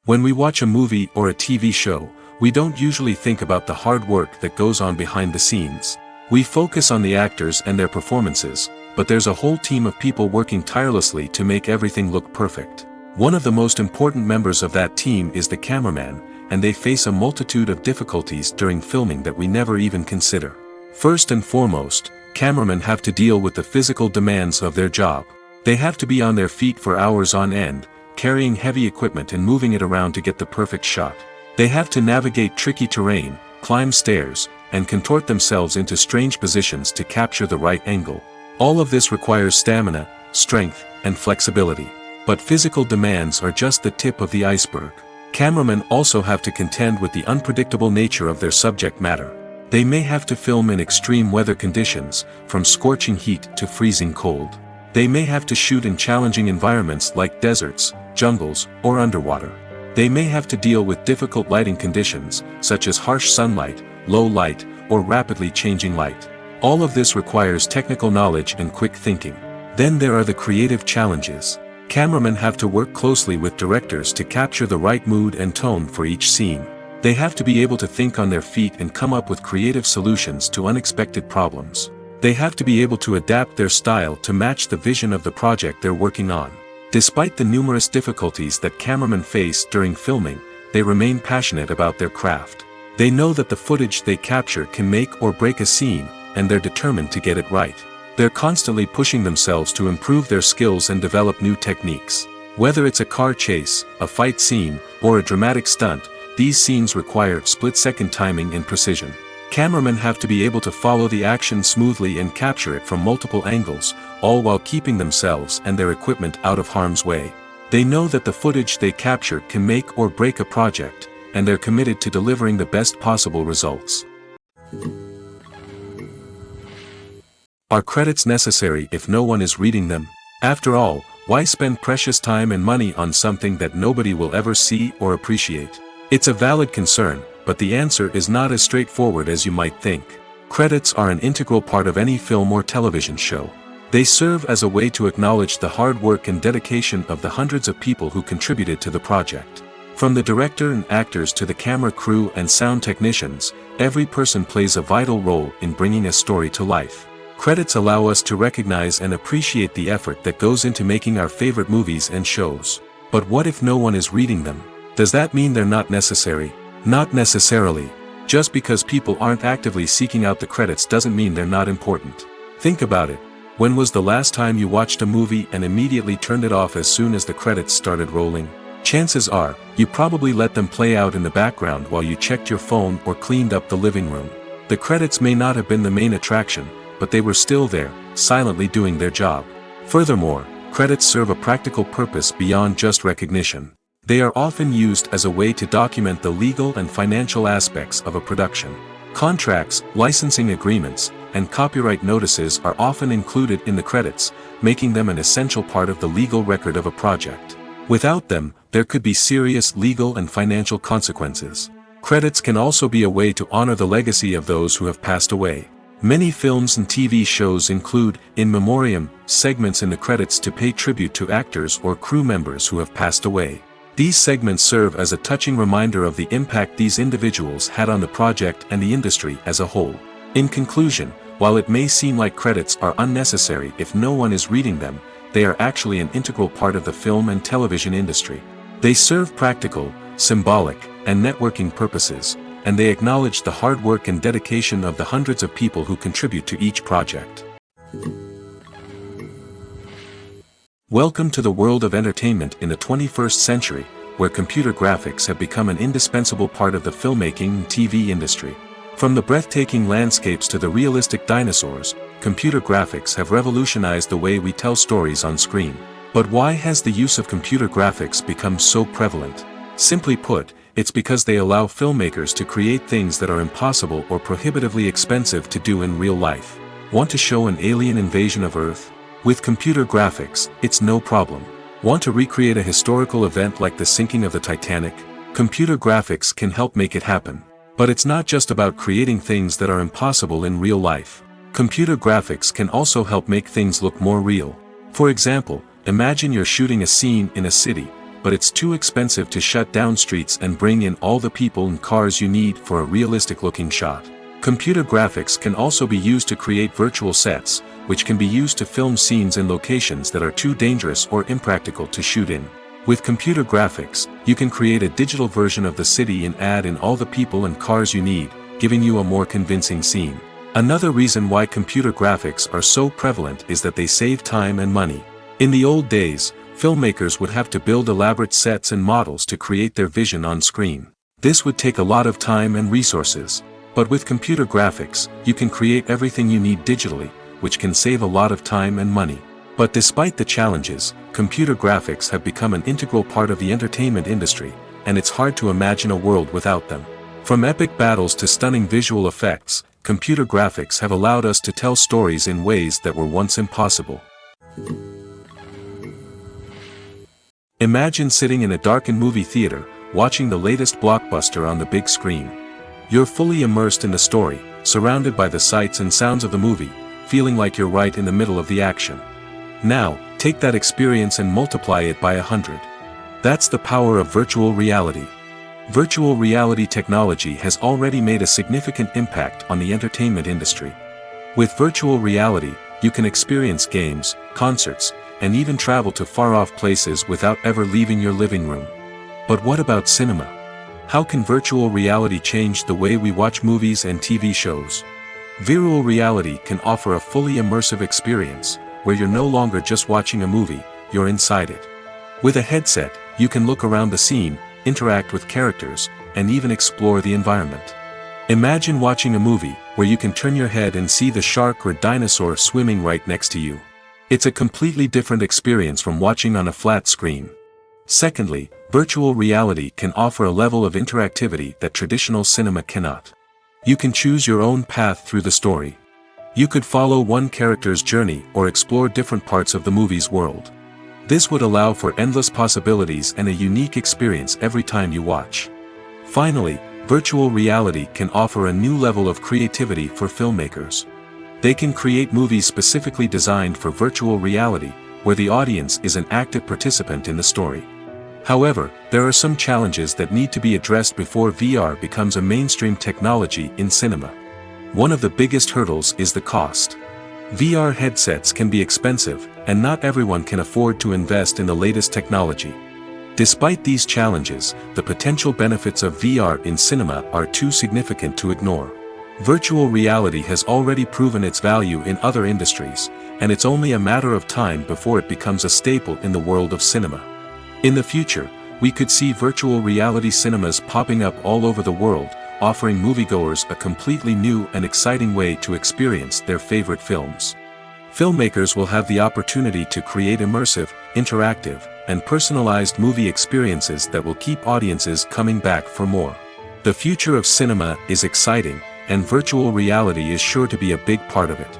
B: When we watch a movie or a TV show, we don't usually think about the hard work that goes on behind the scenes. We focus on the actors and their performances, but there's a whole team of people working tirelessly to make everything look perfect. One of the most important members of that team is the cameraman, and they face a multitude of difficulties during filming that we never even consider. First and foremost, cameramen have to deal with the physical demands of their job. They have to be on their feet for hours on end, carrying heavy equipment and moving it around to get the perfect shot. They have to navigate tricky terrain, climb stairs, and contort themselves into strange positions to capture the right angle. All of this requires stamina, strength, and flexibility. But physical demands are just the tip of the iceberg. Cameramen also have to contend with the unpredictable nature of their subject matter. They may have to film in extreme weather conditions, from scorching heat to freezing cold. They may have to shoot in challenging environments like deserts, jungles, or underwater. They may have to deal with difficult lighting conditions, such as harsh sunlight, low light, or rapidly changing light. All of this requires technical knowledge and quick thinking. Then there are the creative challenges. Cameramen have to work closely with directors to capture the right mood and tone for each scene. They have to be able to think on their feet and come up with creative solutions to unexpected problems. They have to be able to adapt their style to match the vision of the project they're working on. Despite the numerous difficulties that cameramen face during filming, they remain passionate about their craft. They know that the footage they capture can make or break a scene, and they're determined to get it right. They're constantly pushing themselves to improve their skills and develop new techniques. Whether it's a car chase, a fight scene, or a dramatic stunt, these scenes require split-second timing and precision. Cameramen have to be able to follow the action smoothly and capture it from multiple angles, all while keeping themselves and their equipment out of harm's way. They know that the footage they capture can make or break a project, and they're committed to delivering the best possible results. Are credits necessary if no one is reading them? After all, why spend precious time and money on something that nobody will ever see or appreciate? It's a valid concern, but the answer is not as straightforward as you might think. Credits are an integral part of any film or television show. They serve as a way to acknowledge the hard work and dedication of the hundreds of people who contributed to the project. From the director and actors to the camera crew and sound technicians, every person plays a vital role in bringing a story to life. Credits allow us to recognize and appreciate the effort that goes into making our favorite movies and shows. But what if no one is reading them? Does that mean they're not necessary? Not necessarily. Just because people aren't actively seeking out the credits doesn't mean they're not important. Think about it. When was the last time you watched a movie and immediately turned it off as soon as the credits started rolling? Chances are, you probably let them play out in the background while you checked your phone or cleaned up the living room. The credits may not have been the main attraction, but they were still there, silently doing their job. Furthermore, credits serve a practical purpose beyond just recognition. They are often used as a way to document the legal and financial aspects of a production. Contracts, licensing agreements, and copyright notices are often included in the credits, making them an essential part of the legal record of a project. Without them, there could be serious legal and financial consequences. Credits can also be a way to honor the legacy of those who have passed away. Many films and TV shows include in memoriam segments in the credits to pay tribute to actors or crew members who have passed away. These segments serve as a touching reminder of the impact these individuals had on the project and the industry as a whole. In conclusion, while it may seem like credits are unnecessary if no one is reading them, they are actually an integral part of the film and television industry. They serve practical, symbolic, and networking purposes, and they acknowledge the hard work and dedication of the hundreds of people who contribute to each project. Welcome to the world of entertainment in the 21st century, where computer graphics have become an indispensable part of the filmmaking and TV industry. From the breathtaking landscapes to the realistic dinosaurs, computer graphics have revolutionized the way we tell stories on screen. But why has the use of computer graphics become so prevalent? Simply put, it's because they allow filmmakers to create things that are impossible or prohibitively expensive to do in real life. Want to show an alien invasion of Earth? With computer graphics, it's no problem. Want to recreate a historical event like the sinking of the Titanic? Computer graphics can help make it happen. But it's not just about creating things that are impossible in real life. Computer graphics can also help make things look more real. For example, imagine you're shooting a scene in a city, but it's too expensive to shut down streets and bring in all the people and cars you need for a realistic-looking shot. Computer graphics can also be used to create virtual sets, which can be used to film scenes in locations that are too dangerous or impractical to shoot in. With computer graphics, you can create a digital version of the city and add in all the people and cars you need, giving you a more convincing scene. Another reason why computer graphics are so prevalent is that they save time and money. In the old days, filmmakers would have to build elaborate sets and models to create their vision on screen. This would take a lot of time and resources. But with computer graphics, you can create everything you need digitally, which can save a lot of time and money. But despite the challenges, computer graphics have become an integral part of the entertainment industry, and it's hard to imagine a world without them. From epic battles to stunning visual effects, computer graphics have allowed us to tell stories in ways that were once impossible. Imagine sitting in a darkened movie theater, watching the latest blockbuster on the big screen. You're fully immersed in the story, surrounded by the sights and sounds of the movie, feeling like you're right in the middle of the action. Now, take that experience and multiply it by 100. That's the power of virtual reality. Virtual reality technology has already made a significant impact on the entertainment industry. With virtual reality, you can experience games, concerts, and even travel to far-off places without ever leaving your living room. But what about cinema? How can virtual reality change the way we watch movies and TV shows? Virtual reality can offer a fully immersive experience, where you're no longer just watching a movie, you're inside it. With a headset, you can look around the scene, interact with characters, and even explore the environment. Imagine watching a movie, where you can turn your head and see the shark or dinosaur swimming right next to you. It's a completely different experience from watching on a flat screen. Secondly, virtual reality can offer a level of interactivity that traditional cinema cannot. You can choose your own path through the story. You could follow one character's journey or explore different parts of the movie's world. This would allow for endless possibilities and a unique experience every time you watch. Finally, virtual reality can offer a new level of creativity for filmmakers. They can create movies specifically designed for virtual reality, where the audience is an active participant in the story. However, there are some challenges that need to be addressed before VR becomes a mainstream technology in cinema. One of the biggest hurdles is the cost. VR headsets can be expensive, and not everyone can afford to invest in the latest technology. Despite these challenges, the potential benefits of VR in cinema are too significant to ignore. Virtual reality has already proven its value in other industries, and it's only a matter of time before it becomes a staple in the world of cinema. In the future, we could see virtual reality cinemas popping up all over the world, offering moviegoers a completely new and exciting way to experience their favorite films. Filmmakers will have the opportunity to create immersive, interactive, and personalized movie experiences that will keep audiences coming back for more. The future of cinema is exciting, and virtual reality is sure to be a big part of it.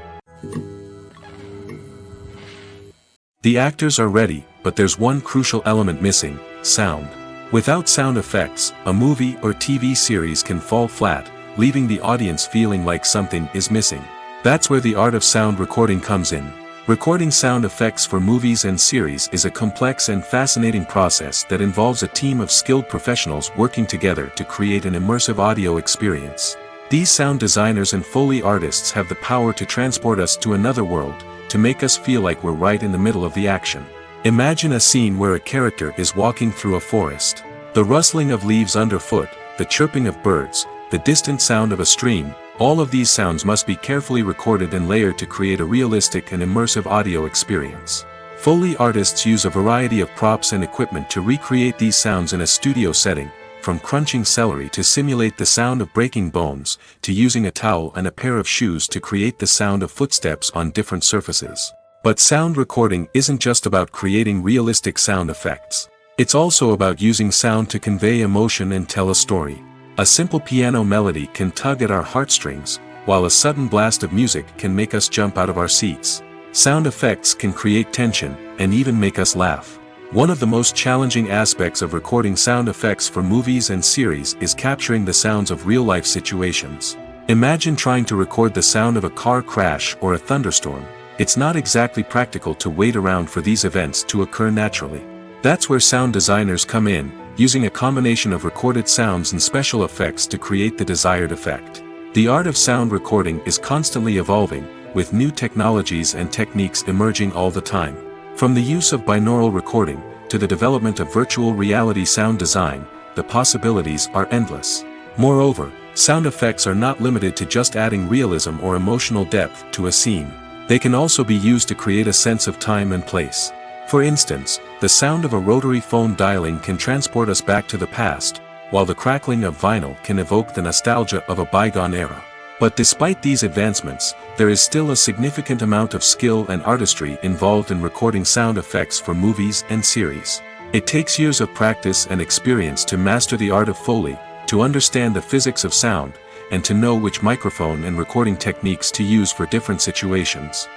B: The actors are ready, but there's one crucial element missing: sound. Without sound effects, a movie or TV series can fall flat, leaving the audience feeling like something is missing. That's where the art of sound recording comes in. Recording sound effects for movies and series is a complex and fascinating process that involves a team of skilled professionals working together to create an immersive audio experience. These sound designers and Foley artists have the power to transport us to another world, to make us feel like we're right in the middle of the action. Imagine a scene where a character is walking through a forest. The rustling of leaves underfoot, the chirping of birds, the distant sound of a stream, all of these sounds must be carefully recorded and layered to create a realistic and immersive audio experience. Foley artists use a variety of props and equipment to recreate these sounds in a studio setting, from crunching celery to simulate the sound of breaking bones, to using a towel and a pair of shoes to create the sound of footsteps on different surfaces. But sound recording isn't just about creating realistic sound effects. It's also about using sound to convey emotion and tell a story. A simple piano melody can tug at our heartstrings, while a sudden blast of music can make us jump out of our seats. Sound effects can create tension, and even make us laugh. One of the most challenging aspects of recording sound effects for movies and series is capturing the sounds of real-life situations. Imagine trying to record the sound of a car crash or a thunderstorm. It's not exactly practical to wait around for these events to occur naturally. That's where sound designers come in, using a combination of recorded sounds and special effects to create the desired effect. The art of sound recording is constantly evolving, with new technologies and techniques emerging all the time. From the use of binaural recording, to the development of virtual reality sound design, the possibilities are endless. Moreover, sound effects are not limited to just adding realism or emotional depth to a scene. They can also be used to create a sense of time and place. For instance, the sound of a rotary phone dialing can transport us back to the past, while the crackling of vinyl can evoke the nostalgia of a bygone era. But despite these advancements, there is still a significant amount of skill and artistry involved in recording sound effects for movies and series. It takes years of practice and experience to master the art of Foley, to understand the physics of sound, and to know which microphone and recording techniques to use for different situations.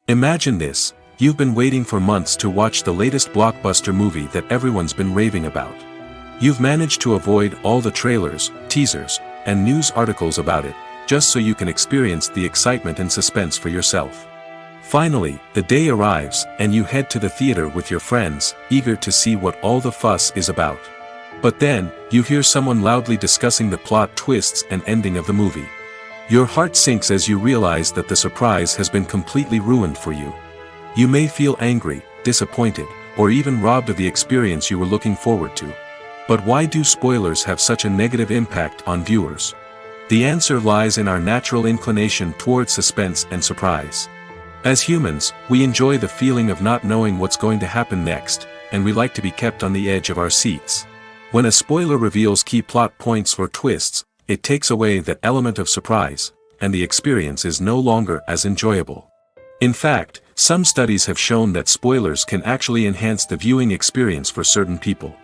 B: Imagine this: you've been waiting for months to watch the latest blockbuster movie that everyone's been raving about. You've managed to avoid all the trailers, teasers, and news articles about it, just so you can experience the excitement and suspense for yourself. Finally, the day arrives, and you head to the theater with your friends, eager to see what all the fuss is about. But then, you hear someone loudly discussing the plot twists and ending of the movie. Your heart sinks as you realize that the surprise has been completely ruined for you. You may feel angry, disappointed, or even robbed of the experience you were looking forward to. But why do spoilers have such a negative impact on viewers? The answer lies in our natural inclination toward suspense and surprise. As humans, we enjoy the feeling of not knowing what's going to happen next, and we like to be kept on the edge of our seats. When a spoiler reveals key plot points or twists, it takes away that element of surprise, and the experience is no longer as enjoyable. In fact, some studies have shown that spoilers can actually enhance the viewing experience for certain people.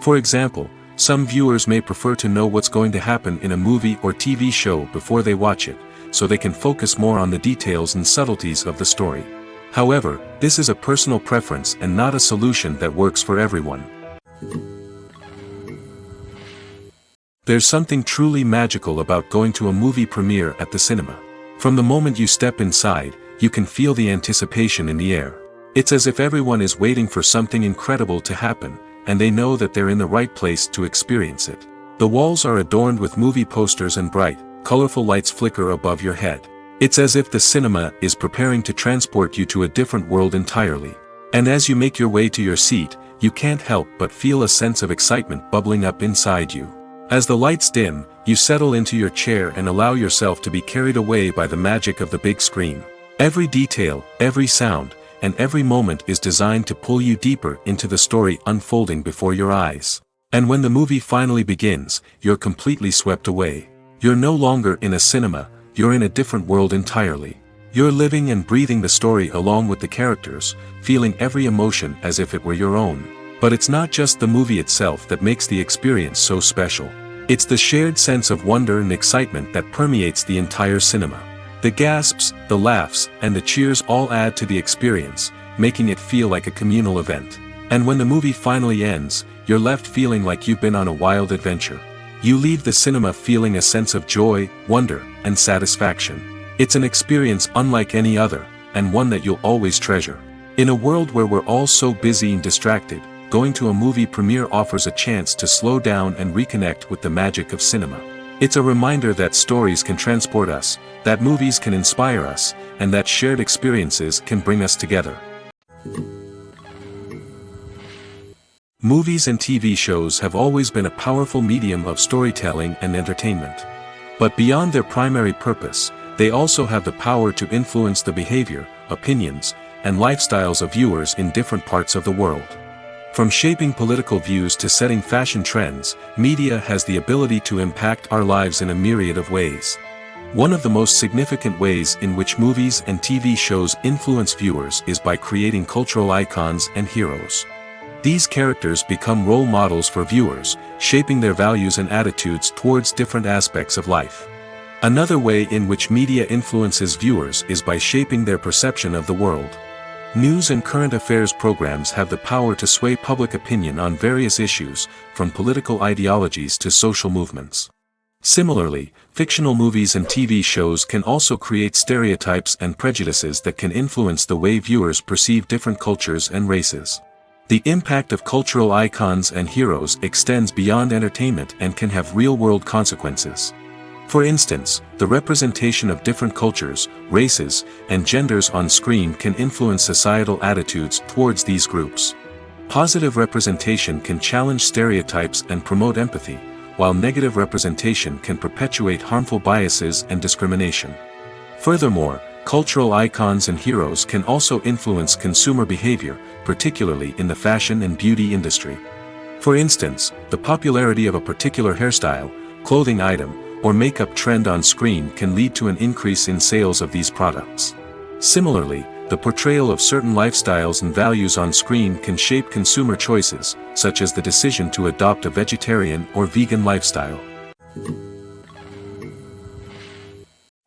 B: For example, some viewers may prefer to know what's going to happen in a movie or TV show before they watch it, so they can focus more on the details and subtleties of the story. However, this is a personal preference and not a solution that works for everyone. There's something truly magical about going to a movie premiere at the cinema. From the moment you step inside, you can feel the anticipation in the air. It's as if everyone is waiting for something incredible to happen, and they know that they're in the right place to experience it. The walls are adorned with movie posters and bright, colorful lights flicker above your head. It's as if the cinema is preparing to transport you to a different world entirely. And as you make your way to your seat, you can't help but feel a sense of excitement bubbling up inside you. As the lights dim, you settle into your chair and allow yourself to be carried away by the magic of the big screen. Every detail, every sound, and every moment is designed to pull you deeper into the story unfolding before your eyes. And when the movie finally begins, you're completely swept away. You're no longer in a cinema, you're in a different world entirely. You're living and breathing the story along with the characters, feeling every emotion as if it were your own. But it's not just the movie itself that makes the experience so special. It's the shared sense of wonder and excitement that permeates the entire cinema. The gasps, the laughs, and the cheers all add to the experience, making it feel like a communal event. And when the movie finally ends, you're left feeling like you've been on a wild adventure. You leave the cinema feeling a sense of joy, wonder, and satisfaction. It's an experience unlike any other, and one that you'll always treasure. In a world where we're all so busy and distracted, going to a movie premiere offers a chance to slow down and reconnect with the magic of cinema. It's a reminder that stories can transport us, that movies can inspire us, and that shared experiences can bring us together. Movies and TV shows have always been a powerful medium of storytelling and entertainment. But beyond their primary purpose, they also have the power to influence the behavior, opinions, and lifestyles of viewers in different parts of the world. From shaping political views to setting fashion trends, media has the ability to impact our lives in a myriad of ways. One of the most significant ways in which movies and TV shows influence viewers is by creating cultural icons and heroes. These characters become role models for viewers, shaping their values and attitudes towards different aspects of life. Another way in which media influences viewers is by shaping their perception of the world. News and current affairs programs have the power to sway public opinion on various issues, from political ideologies to social movements. Similarly, fictional movies and TV shows can also create stereotypes and prejudices that can influence the way viewers perceive different cultures and races. The impact of cultural icons and heroes extends beyond entertainment and can have real-world consequences. For instance, the representation of different cultures, races, and genders on screen can influence societal attitudes towards these groups. Positive representation can challenge stereotypes and promote empathy, while negative representation can perpetuate harmful biases and discrimination. Furthermore, cultural icons and heroes can also influence consumer behavior, particularly in the fashion and beauty industry. For instance, the popularity of a particular hairstyle, clothing item, or makeup trend on screen can lead to an increase in sales of these products. Similarly, the portrayal of certain lifestyles and values on screen can shape consumer choices, such as the decision to adopt a vegetarian or vegan lifestyle.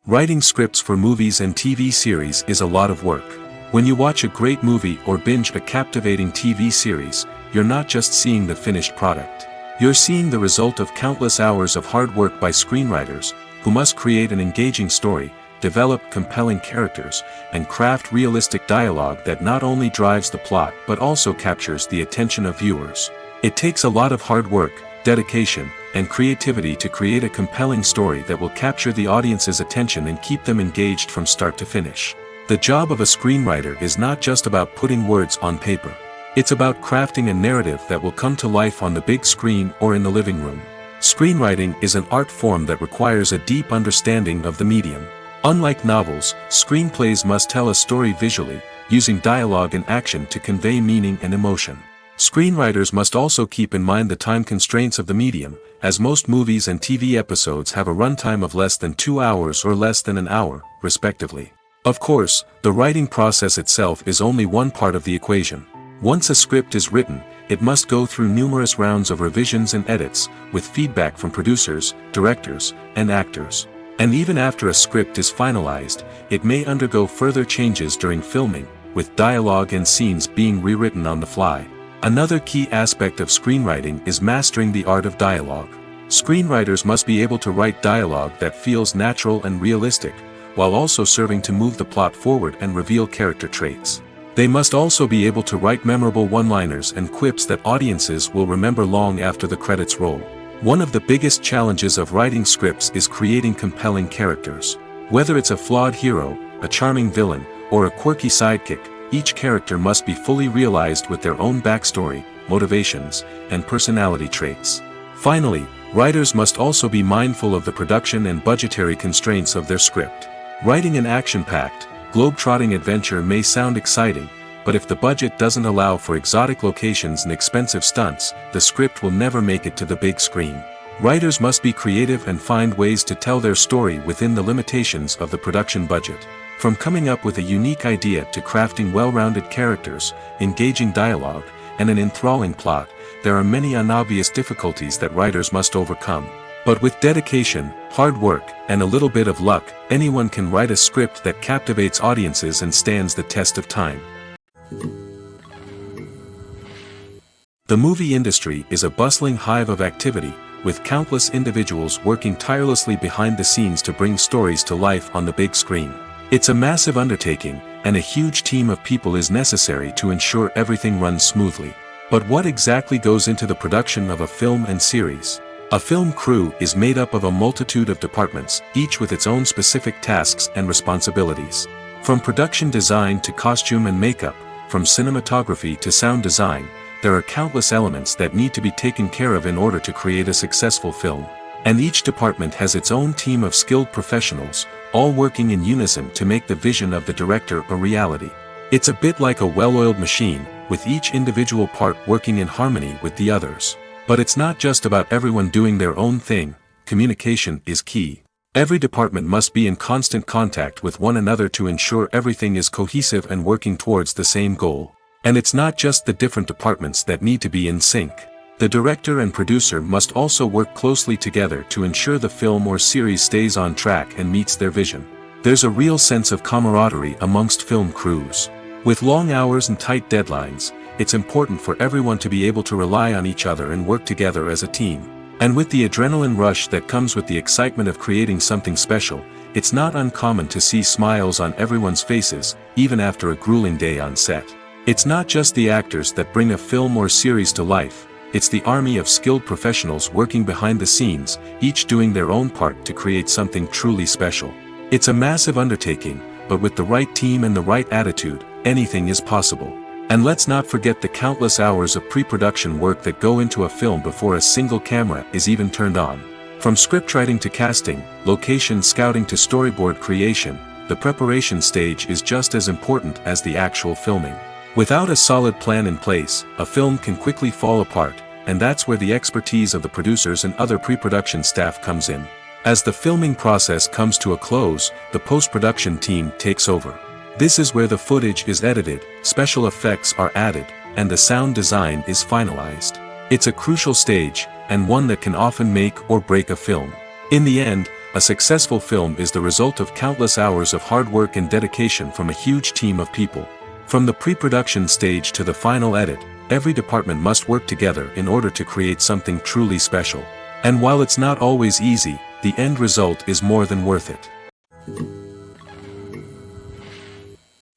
B: Writing scripts for movies and TV series is a lot of work. When you watch a great movie or binge a captivating TV series, you're not just seeing the finished product. You're seeing the result of countless hours of hard work by screenwriters, who must create an engaging story, develop compelling characters, and craft realistic dialogue that not only drives the plot but also captures the attention of viewers. It takes a lot of hard work, dedication, and creativity to create a compelling story that will capture the audience's attention and keep them engaged from start to finish. The job of a screenwriter is not just about putting words on paper. It's about crafting a narrative that will come to life on the big screen or in the living room. Screenwriting is an art form that requires a deep understanding of the medium. Unlike novels, screenplays must tell a story visually, using dialogue and action to convey meaning and emotion. Screenwriters must also keep in mind the time constraints of the medium, as most movies and TV episodes have a runtime of less than 2 hours or less than an hour, respectively. Of course, the writing process itself is only one part of the equation. Once a script is written, it must go through numerous rounds of revisions and edits, with feedback from producers, directors, and actors. And even after a script is finalized, it may undergo further changes during filming, with dialogue and scenes being rewritten on the fly. Another key aspect of screenwriting is mastering the art of dialogue. Screenwriters must be able to write dialogue that feels natural and realistic, while also serving to move the plot forward and reveal character traits. They must also be able to write memorable one-liners and quips that audiences will remember long after the credits roll. One of the biggest challenges of writing scripts is creating compelling characters. Whether it's a flawed hero, a charming villain, or a quirky sidekick, each character must be fully realized with their own backstory, motivations, and personality traits. Finally, writers must also be mindful of the production and budgetary constraints of their script. Writing an action-packed, globe-trotting adventure may sound exciting, but if the budget doesn't allow for exotic locations and expensive stunts, the script will never make it to the big screen. Writers must be creative and find ways to tell their story within the limitations of the production budget. From coming up with a unique idea to crafting well-rounded characters, engaging dialogue, and an enthralling plot, there are many unobvious difficulties that writers must overcome. But with dedication, hard work, and a little bit of luck, anyone can write a script that captivates audiences and stands the test of time. The movie industry is a bustling hive of activity, with countless individuals working tirelessly behind the scenes to bring stories to life on the big screen. It's a massive undertaking, and a huge team of people is necessary to ensure everything runs smoothly. But what exactly goes into the production of a film and series? A film crew is made up of a multitude of departments, each with its own specific tasks and responsibilities. From production design to costume and makeup, from cinematography to sound design, there are countless elements that need to be taken care of in order to create a successful film. And each department has its own team of skilled professionals, all working in unison to make the vision of the director a reality. It's a bit like a well-oiled machine, with each individual part working in harmony with the others. But it's not just about everyone doing their own thing. Communication is key. Every department must be in constant contact with one another to ensure everything is cohesive and working towards the same goal. And it's not just the different departments that need to be in sync. The director and producer must also work closely together to ensure the film or series stays on track and meets their vision. There's a real sense of camaraderie amongst film crews. With long hours and tight deadlines, it's important for everyone to be able to rely on each other and work together as a team. And with the adrenaline rush that comes with the excitement of creating something special, it's not uncommon to see smiles on everyone's faces, even after a grueling day on set. It's not just the actors that bring a film or series to life, it's the army of skilled professionals working behind the scenes, each doing their own part to create something truly special. It's a massive undertaking, but with the right team and the right attitude, anything is possible. And let's not forget the countless hours of pre-production work that go into a film before a single camera is even turned on. From scriptwriting to casting, location scouting to storyboard creation, the preparation stage is just as important as the actual filming. Without a solid plan in place, a film can quickly fall apart, and that's where the expertise of the producers and other pre-production staff comes in. As the filming process comes to a close, the post-production team takes over. This is where the footage is edited, special effects are added, and the sound design is finalized. It's a crucial stage, and one that can often make or break a film. In the end, a successful film is the result of countless hours of hard work and dedication from a huge team of people. From the pre-production stage to the final edit, every department must work together in order to create something truly special. And while it's not always easy, the end result is more than worth it.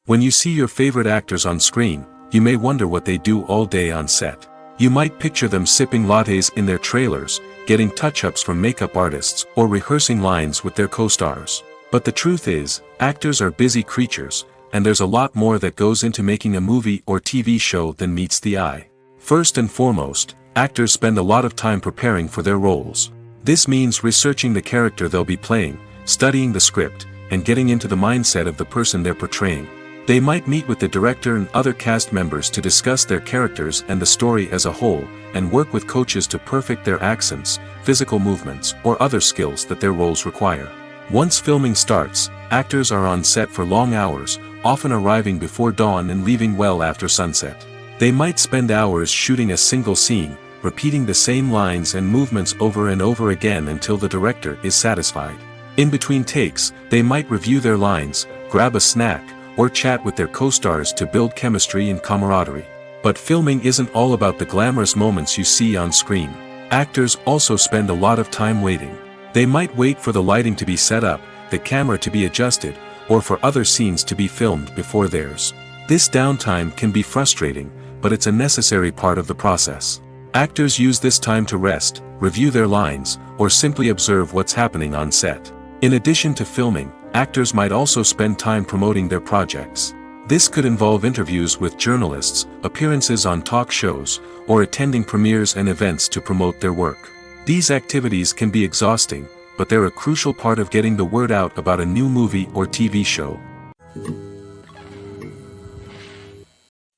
B: When you see your favorite actors on screen, you may wonder what they do all day on set. You might picture them sipping lattes in their trailers, getting touch-ups from makeup artists, or rehearsing lines with their co-stars. But the truth is, actors are busy creatures, and there's a lot more that goes into making a movie or TV show than meets the eye. First and foremost, actors spend a lot of time preparing for their roles. This means researching the character they'll be playing, studying the script, and getting into the mindset of the person they're portraying. They might meet with the director and other cast members to discuss their characters and the story as a whole, and work with coaches to perfect their accents, physical movements, or other skills that their roles require. Once filming starts, actors are on set for long hours, often arriving before dawn and leaving well after sunset. They might spend hours shooting a single scene, repeating the same lines and movements over and over again until the director is satisfied. In between takes, they might review their lines, grab a snack, or chat with their co-stars to build chemistry and camaraderie. But filming isn't all about the glamorous moments you see on screen. Actors also spend a lot of time waiting. They might wait for the lighting to be set up, the camera to be adjusted, or for other scenes to be filmed before theirs. This downtime can be frustrating, but it's a necessary part of the process. Actors use this time to rest, review their lines, or simply observe what's happening on set. In addition to filming, actors might also spend time promoting their projects. This could involve interviews with journalists, appearances on talk shows, or attending premieres and events to promote their work. These activities can be exhausting, but they're a crucial part of getting the word out about a new movie or TV show.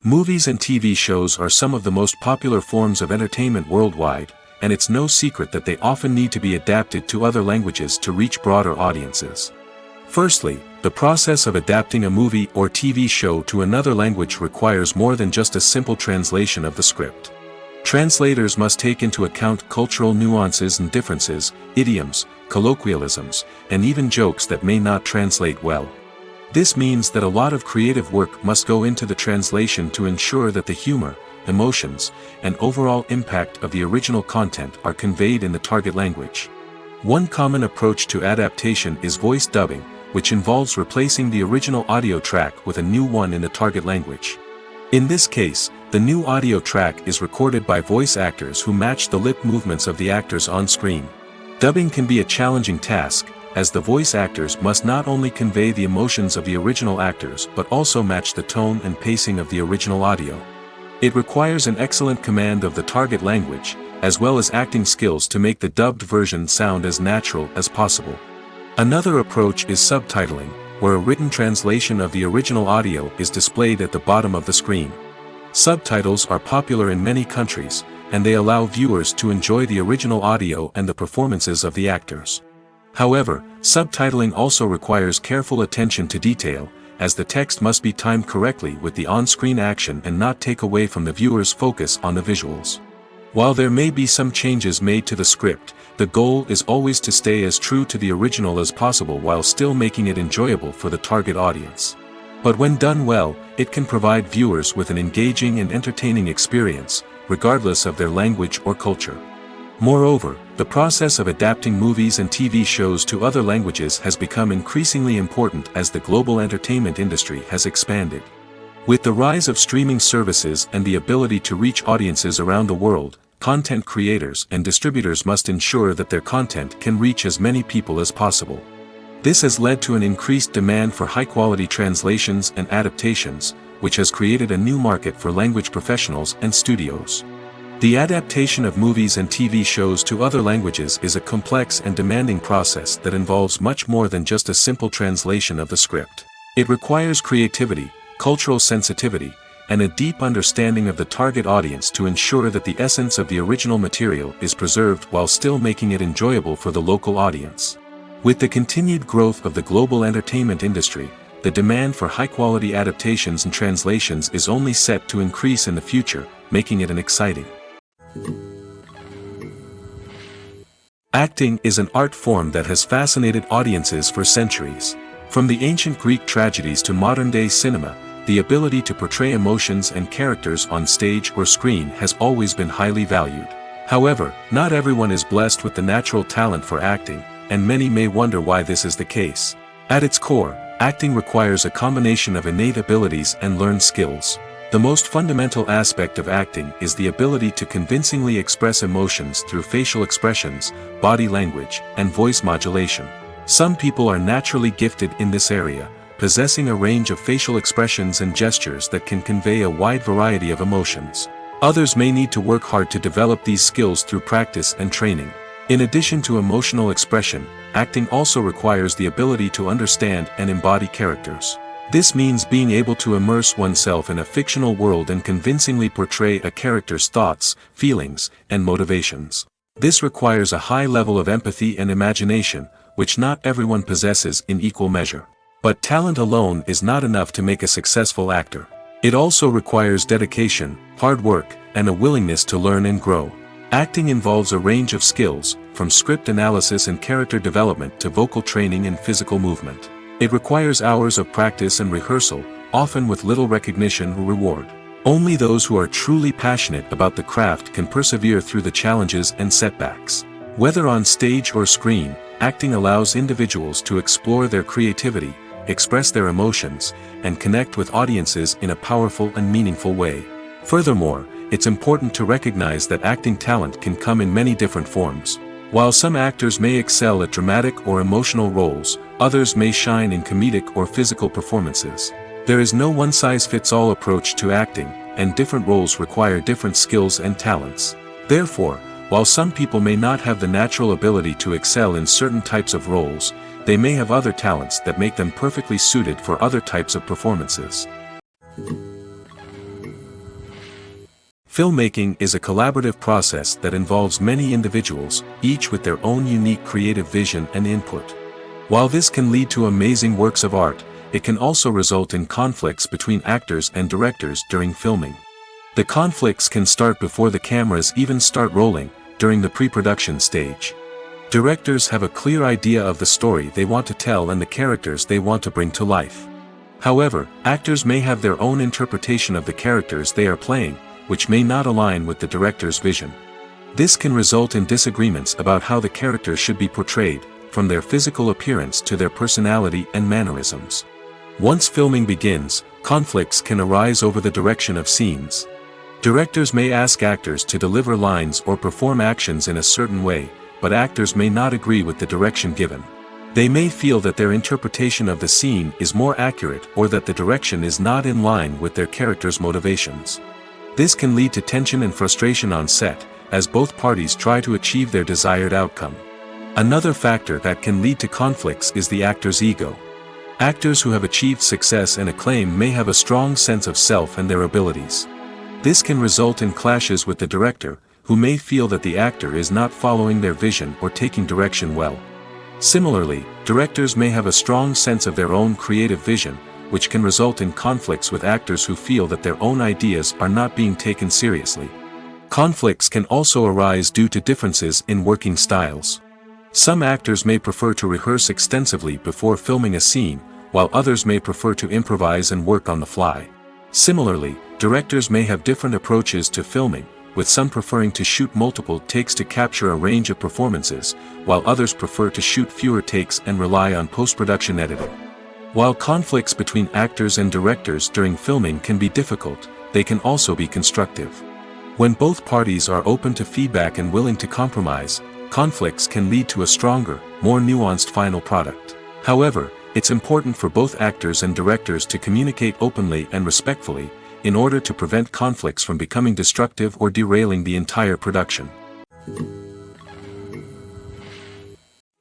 B: Movies and TV shows are some of the most popular forms of entertainment worldwide, and it's no secret that they often need to be adapted to other languages to reach broader audiences. Firstly, the process of adapting a movie or TV show to another language requires more than just a simple translation of the script. Translators must take into account cultural nuances and differences, idioms, colloquialisms, and even jokes that may not translate well. This means that a lot of creative work must go into the translation to ensure that the humor, emotions, and overall impact of the original content are conveyed in the target language. One common approach to adaptation is voice dubbing, which involves replacing the original audio track with a new one in the target language. In this case, the new audio track is recorded by voice actors who match the lip movements of the actors on screen. Dubbing can be a challenging task, as the voice actors must not only convey the emotions of the original actors but also match the tone and pacing of the original audio. It requires an excellent command of the target language, as well as acting skills to make the dubbed version sound as natural as possible. Another approach is subtitling, where a written translation of the original audio is displayed at the bottom of the screen. Subtitles are popular in many countries, and they allow viewers to enjoy the original audio and the performances of the actors. However, subtitling also requires careful attention to detail, as the text must be timed correctly with the on-screen action and not take away from the viewer's focus on the visuals. While there may be some changes made to the script, the goal is always to stay as true to the original as possible while still making it enjoyable for the target audience. But when done well, it can provide viewers with an engaging and entertaining experience, regardless of their language or culture. Moreover, the process of adapting movies and TV shows to other languages has become increasingly important as the global entertainment industry has expanded. With the rise of streaming services and the ability to reach audiences around the world, content creators and distributors must ensure that their content can reach as many people as possible. This has led to an increased demand for high-quality translations and adaptations, which has created a new market for language professionals and studios. The adaptation of movies and TV shows to other languages is a complex and demanding process that involves much more than just a simple translation of the script. It requires creativity, cultural sensitivity, and a deep understanding of the target audience to ensure that the essence of the original material is preserved while still making it enjoyable for the local audience. With the continued growth of the global entertainment industry, the demand for high-quality adaptations and translations is only set to increase in the future, making it an exciting. Acting is an art form that has fascinated audiences for centuries. From the ancient Greek tragedies to modern-day cinema, the ability to portray emotions and characters on stage or screen has always been highly valued. However, not everyone is blessed with the natural talent for acting, and many may wonder why this is the case. At its core, acting requires a combination of innate abilities and learned skills. The most fundamental aspect of acting is the ability to convincingly express emotions through facial expressions, body language, and voice modulation. Some people are naturally gifted in this area, possessing a range of facial expressions and gestures that can convey a wide variety of emotions. Others may need to work hard to develop these skills through practice and training. In addition to emotional expression, acting also requires the ability to understand and embody characters. This means being able to immerse oneself in a fictional world and convincingly portray a character's thoughts, feelings, and motivations. This requires a high level of empathy and imagination, which not everyone possesses in equal measure. But talent alone is not enough to make a successful actor. It also requires dedication, hard work, and a willingness to learn and grow. Acting involves a range of skills, from script analysis and character development to vocal training and physical movement. It requires hours of practice and rehearsal, often with little recognition or reward. Only those who are truly passionate about the craft can persevere through the challenges and setbacks. Whether on stage or screen, acting allows individuals to explore their creativity, express their emotions, and connect with audiences in a powerful and meaningful way. Furthermore, it's important to recognize that acting talent can come in many different forms. While some actors may excel at dramatic or emotional roles, others may shine in comedic or physical performances. There is no one-size-fits-all approach to acting, and different roles require different skills and talents. Therefore, while some people may not have the natural ability to excel in certain types of roles, they may have other talents that make them perfectly suited for other types of performances. Filmmaking is a collaborative process that involves many individuals, each with their own unique creative vision and input. While this can lead to amazing works of art, it can also result in conflicts between actors and directors during filming. The conflicts can start before the cameras even start rolling, during the pre-production stage. Directors have a clear idea of the story they want to tell and the characters they want to bring to life. However, actors may have their own interpretation of the characters they are playing, which may not align with the director's vision. This can result in disagreements about how the characters should be portrayed, from their physical appearance to their personality and mannerisms. Once filming begins, conflicts can arise over the direction of scenes. Directors may ask actors to deliver lines or perform actions in a certain way, but actors may not agree with the direction given. They may feel that their interpretation of the scene is more accurate or that the direction is not in line with their character's motivations. This can lead to tension and frustration on set, as both parties try to achieve their desired outcome. Another factor that can lead to conflicts is the actor's ego. Actors who have achieved success and acclaim may have a strong sense of self and their abilities. This can result in clashes with the director, who may feel that the actor is not following their vision or taking direction well. Similarly, directors may have a strong sense of their own creative vision, which can result in conflicts with actors who feel that their own ideas are not being taken seriously. Conflicts can also arise due to differences in working styles. Some actors may prefer to rehearse extensively before filming a scene, while others may prefer to improvise and work on the fly. Similarly, directors may have different approaches to filming, with some preferring to shoot multiple takes to capture a range of performances, while others prefer to shoot fewer takes and rely on post-production editing. While conflicts between actors and directors during filming can be difficult, they can also be constructive. When both parties are open to feedback and willing to compromise, conflicts can lead to a stronger, more nuanced final product. However, it's important for both actors and directors to communicate openly and respectfully, in order to prevent conflicts from becoming destructive or derailing the entire production.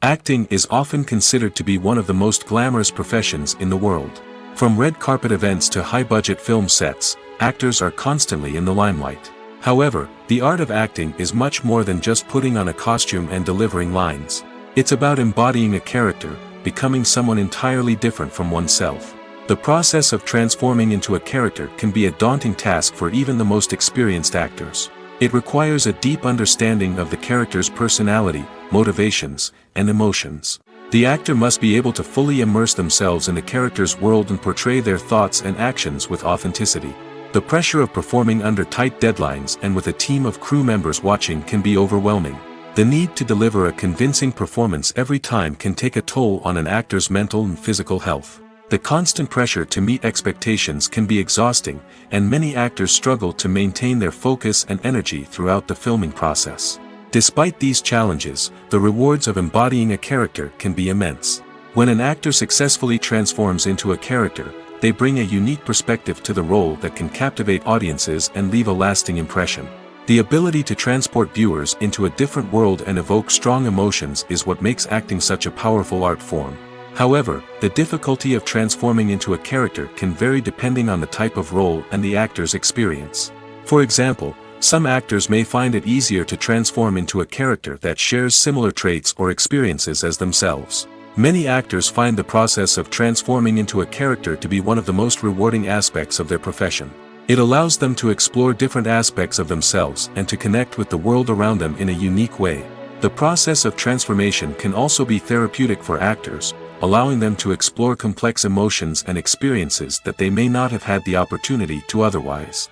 B: Acting is often considered to be one of the most glamorous professions in the world. From red carpet events to high-budget film sets, actors are constantly in the limelight. However, the art of acting is much more than just putting on a costume and delivering lines. It's about embodying a character, becoming someone entirely different from oneself. The process of transforming into a character can be a daunting task for even the most experienced actors. It requires a deep understanding of the character's personality, motivations, and emotions. The actor must be able to fully immerse themselves in the character's world and portray their thoughts and actions with authenticity. The pressure of performing under tight deadlines and with a team of crew members watching can be overwhelming. The need to deliver a convincing performance every time can take a toll on an actor's mental and physical health. The constant pressure to meet expectations can be exhausting, and many actors struggle to maintain their focus and energy throughout the filming process. Despite these challenges, the rewards of embodying a character can be immense. When an actor successfully transforms into a character, they bring a unique perspective to the role that can captivate audiences and leave a lasting impression. The ability to transport viewers into a different world and evoke strong emotions is what makes acting such a powerful art form. However, the difficulty of transforming into a character can vary depending on the type of role and the actor's experience. For example, some actors may find it easier to transform into a character that shares similar traits or experiences as themselves. Many actors find the process of transforming into a character to be one of the most rewarding aspects of their profession. It allows them to explore different aspects of themselves and to connect with the world around them in a unique way. The process of transformation can also be therapeutic for actors, allowing them to explore complex emotions and experiences that they may not have had the opportunity to otherwise.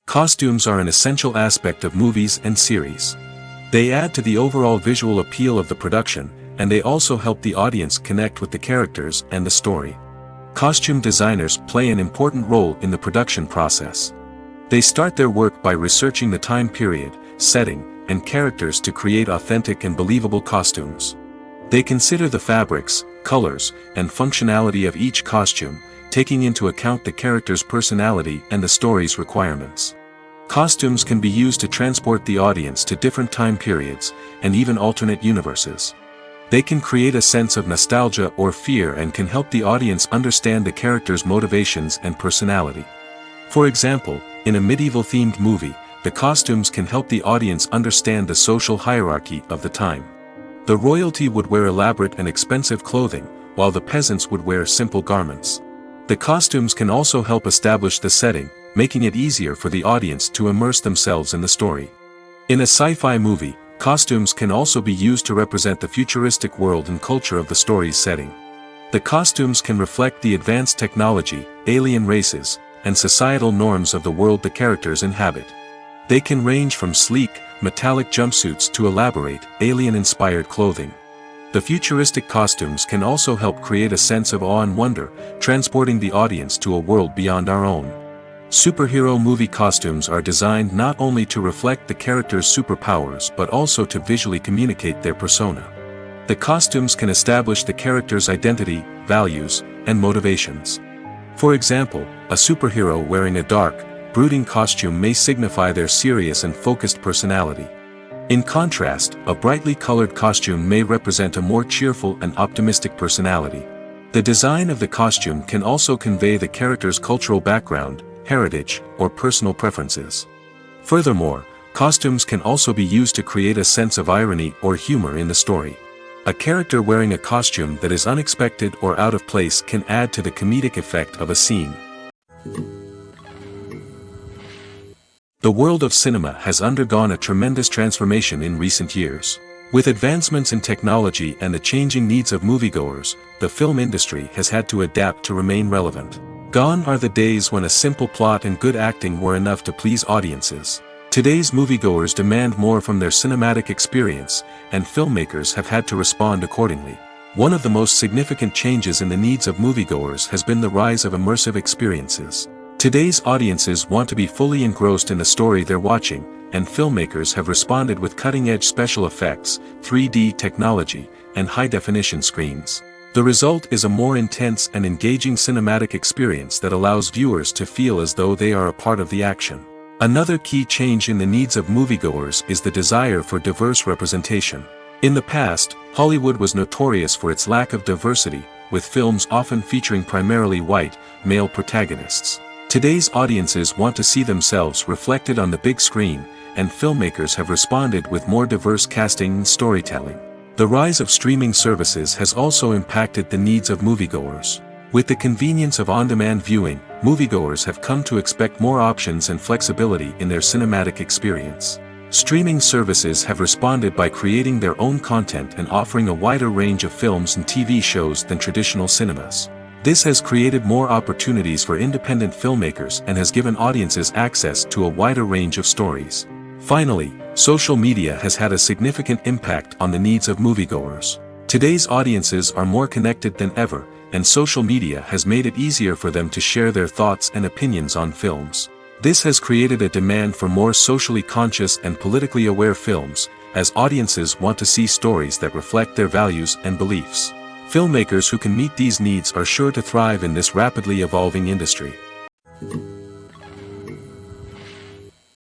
B: Costumes are an essential aspect of movies and series. They add to the overall visual appeal of the production, and they also help the audience connect with the characters and the story. Costume designers play an important role in the production process. They start their work by researching the time period, setting, and characters to create authentic and believable costumes. They consider the fabrics, colors, and functionality of each costume, taking into account the character's personality and the story's requirements. Costumes can be used to transport the audience to different time periods, and even alternate universes. They can create a sense of nostalgia or fear and can help the audience understand the character's motivations and personality. For example, in a medieval-themed movie, the costumes can help the audience understand the social hierarchy of the time. The royalty would wear elaborate and expensive clothing, while the peasants would wear simple garments. The costumes can also help establish the setting, making it easier for the audience to immerse themselves in the story. In a sci-fi movie, costumes can also be used to represent the futuristic world and culture of the story's setting. The costumes can reflect the advanced technology, alien races, and societal norms of the world the characters inhabit. They can range from sleek, metallic jumpsuits to elaborate, alien-inspired clothing. The futuristic costumes can also help create a sense of awe and wonder, transporting the audience to a world beyond our own. Superhero movie costumes are designed not only to reflect the character's superpowers but also to visually communicate their persona. The costumes can establish the character's identity, values, and motivations. For example, A superhero wearing a dark, brooding costume may signify their serious and focused personality. In contrast, a brightly colored costume may represent a more cheerful and optimistic personality. The design of the costume can also convey the character's cultural background, heritage, or personal preferences. Furthermore, costumes can also be used to create a sense of irony or humor in the story. A character wearing a costume that is unexpected or out of place can add to the comedic effect of a scene. The world of cinema has undergone a tremendous transformation in recent years. With advancements in technology and the changing needs of moviegoers, the film industry has had to adapt to remain relevant. Gone are the days when a simple plot and good acting were enough to please audiences. Today's moviegoers demand more from their cinematic experience, and filmmakers have had to respond accordingly. One of the most significant changes in the needs of moviegoers has been the rise of immersive experiences. Today's audiences want to be fully engrossed in the story they're watching, and filmmakers have responded with cutting-edge special effects, 3D technology, and high-definition screens. The result is a more intense and engaging cinematic experience that allows viewers to feel as though they are a part of the action. Another key change in the needs of moviegoers is the desire for diverse representation. In the past, Hollywood was notorious for its lack of diversity, with films often featuring primarily white, male protagonists. Today's audiences want to see themselves reflected on the big screen, and filmmakers have responded with more diverse casting and storytelling. The rise of streaming services has also impacted the needs of moviegoers. With the convenience of on-demand viewing, moviegoers have come to expect more options and flexibility in their cinematic experience. Streaming services have responded by creating their own content and offering a wider range of films and TV shows than traditional cinemas. This has created more opportunities for independent filmmakers and has given audiences access to a wider range of stories. Finally, social media has had a significant impact on the needs of moviegoers. Today's audiences are more connected than ever, and social media has made it easier for them to share their thoughts and opinions on films. This has created a demand for more socially conscious and politically aware films, as audiences want to see stories that reflect their values and beliefs. Filmmakers who can meet these needs are sure to thrive in this rapidly evolving industry.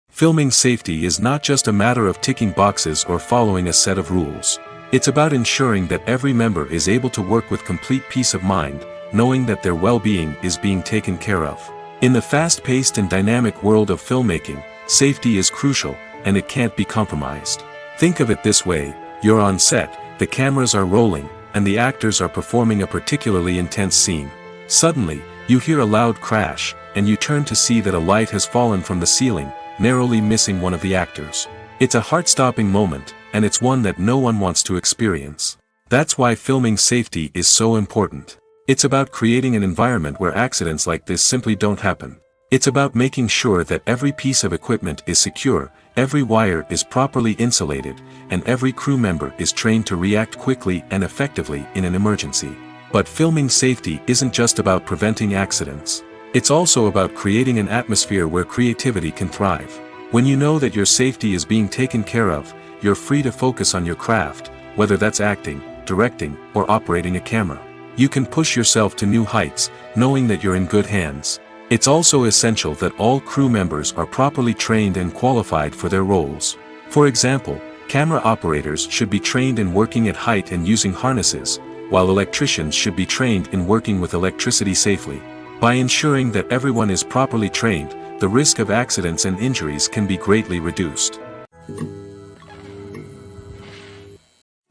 B: Filming safety is not just a matter of ticking boxes or following a set of rules. It's about ensuring that every member is able to work with complete peace of mind, knowing that their well-being is being taken care of. In the fast-paced and dynamic world of filmmaking, safety is crucial, and it can't be compromised. Think of it this way: you're on set, the cameras are rolling, and the actors are performing a particularly intense scene. Suddenly, you hear a loud crash, and you turn to see that a light has fallen from the ceiling, narrowly missing one of the actors. It's a heart-stopping moment, and it's one that no one wants to experience. That's why filming safety is so important. It's about creating an environment where accidents like this simply don't happen. It's about making sure that every piece of equipment is secure, every wire is properly insulated, and every crew member is trained to react quickly and effectively in an emergency. But filming safety isn't just about preventing accidents. It's also about creating an atmosphere where creativity can thrive. When you know that your safety is being taken care of, you're free to focus on your craft, whether that's acting, directing, or operating a camera. You can push yourself to new heights, knowing that you're in good hands. It's also essential that all crew members are properly trained and qualified for their roles. For example, camera operators should be trained in working at height and using harnesses, while electricians should be trained in working with electricity safely. By ensuring that everyone is properly trained, the risk of accidents and injuries can be greatly reduced.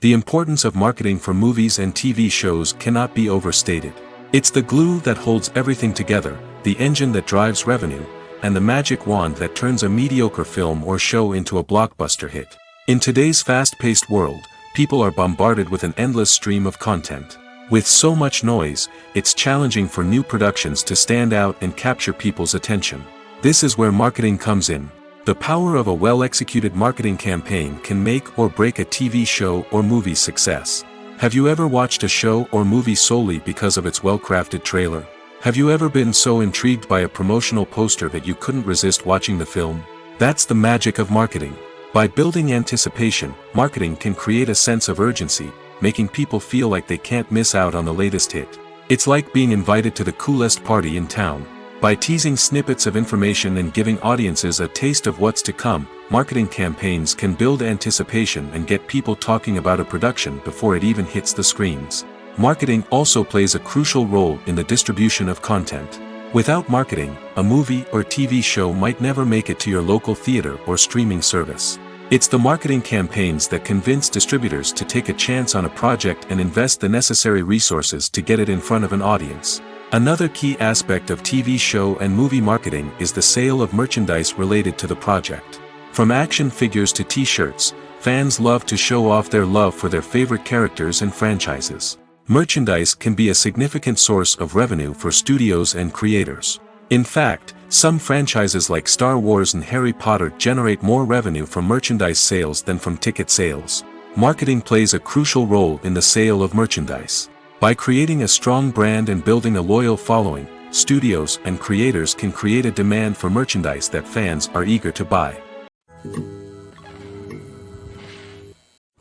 B: The importance of marketing for movies and TV shows cannot be overstated. It's the glue that holds everything together, the engine that drives revenue, and the magic wand that turns a mediocre film or show into a blockbuster hit. In today's fast-paced world, people are bombarded with an endless stream of content. With so much noise, it's challenging for new productions to stand out and capture people's attention. This is where marketing comes in. The power of a well-executed marketing campaign can make or break a TV show or movie's success. Have you ever watched a show or movie solely because of its well-crafted trailer? Have you ever been so intrigued by a promotional poster that you couldn't resist watching the film? That's the magic of marketing. By building anticipation, marketing can create a sense of urgency, making people feel like they can't miss out on the latest hit. It's like being invited to the coolest party in town. By teasing snippets of information and giving audiences a taste of what's to come, marketing campaigns can build anticipation and get people talking about a production before it even hits the screens. Marketing also plays a crucial role in the distribution of content. Without marketing, a movie or TV show might never make it to your local theater or streaming service. It's the marketing campaigns that convince distributors to take a chance on a project and invest the necessary resources to get it in front of an audience. Another key aspect of TV show and movie marketing is the sale of merchandise related to the project. From action figures to t-shirts, fans love to show off their love for their favorite characters and franchises. Merchandise can be a significant source of revenue for studios and creators. In fact, some franchises like Star Wars and Harry Potter generate more revenue from merchandise sales than from ticket sales. Marketing plays a crucial role in the sale of merchandise. By creating a strong brand and building a loyal following, studios and creators can create a demand for merchandise that fans are eager to buy.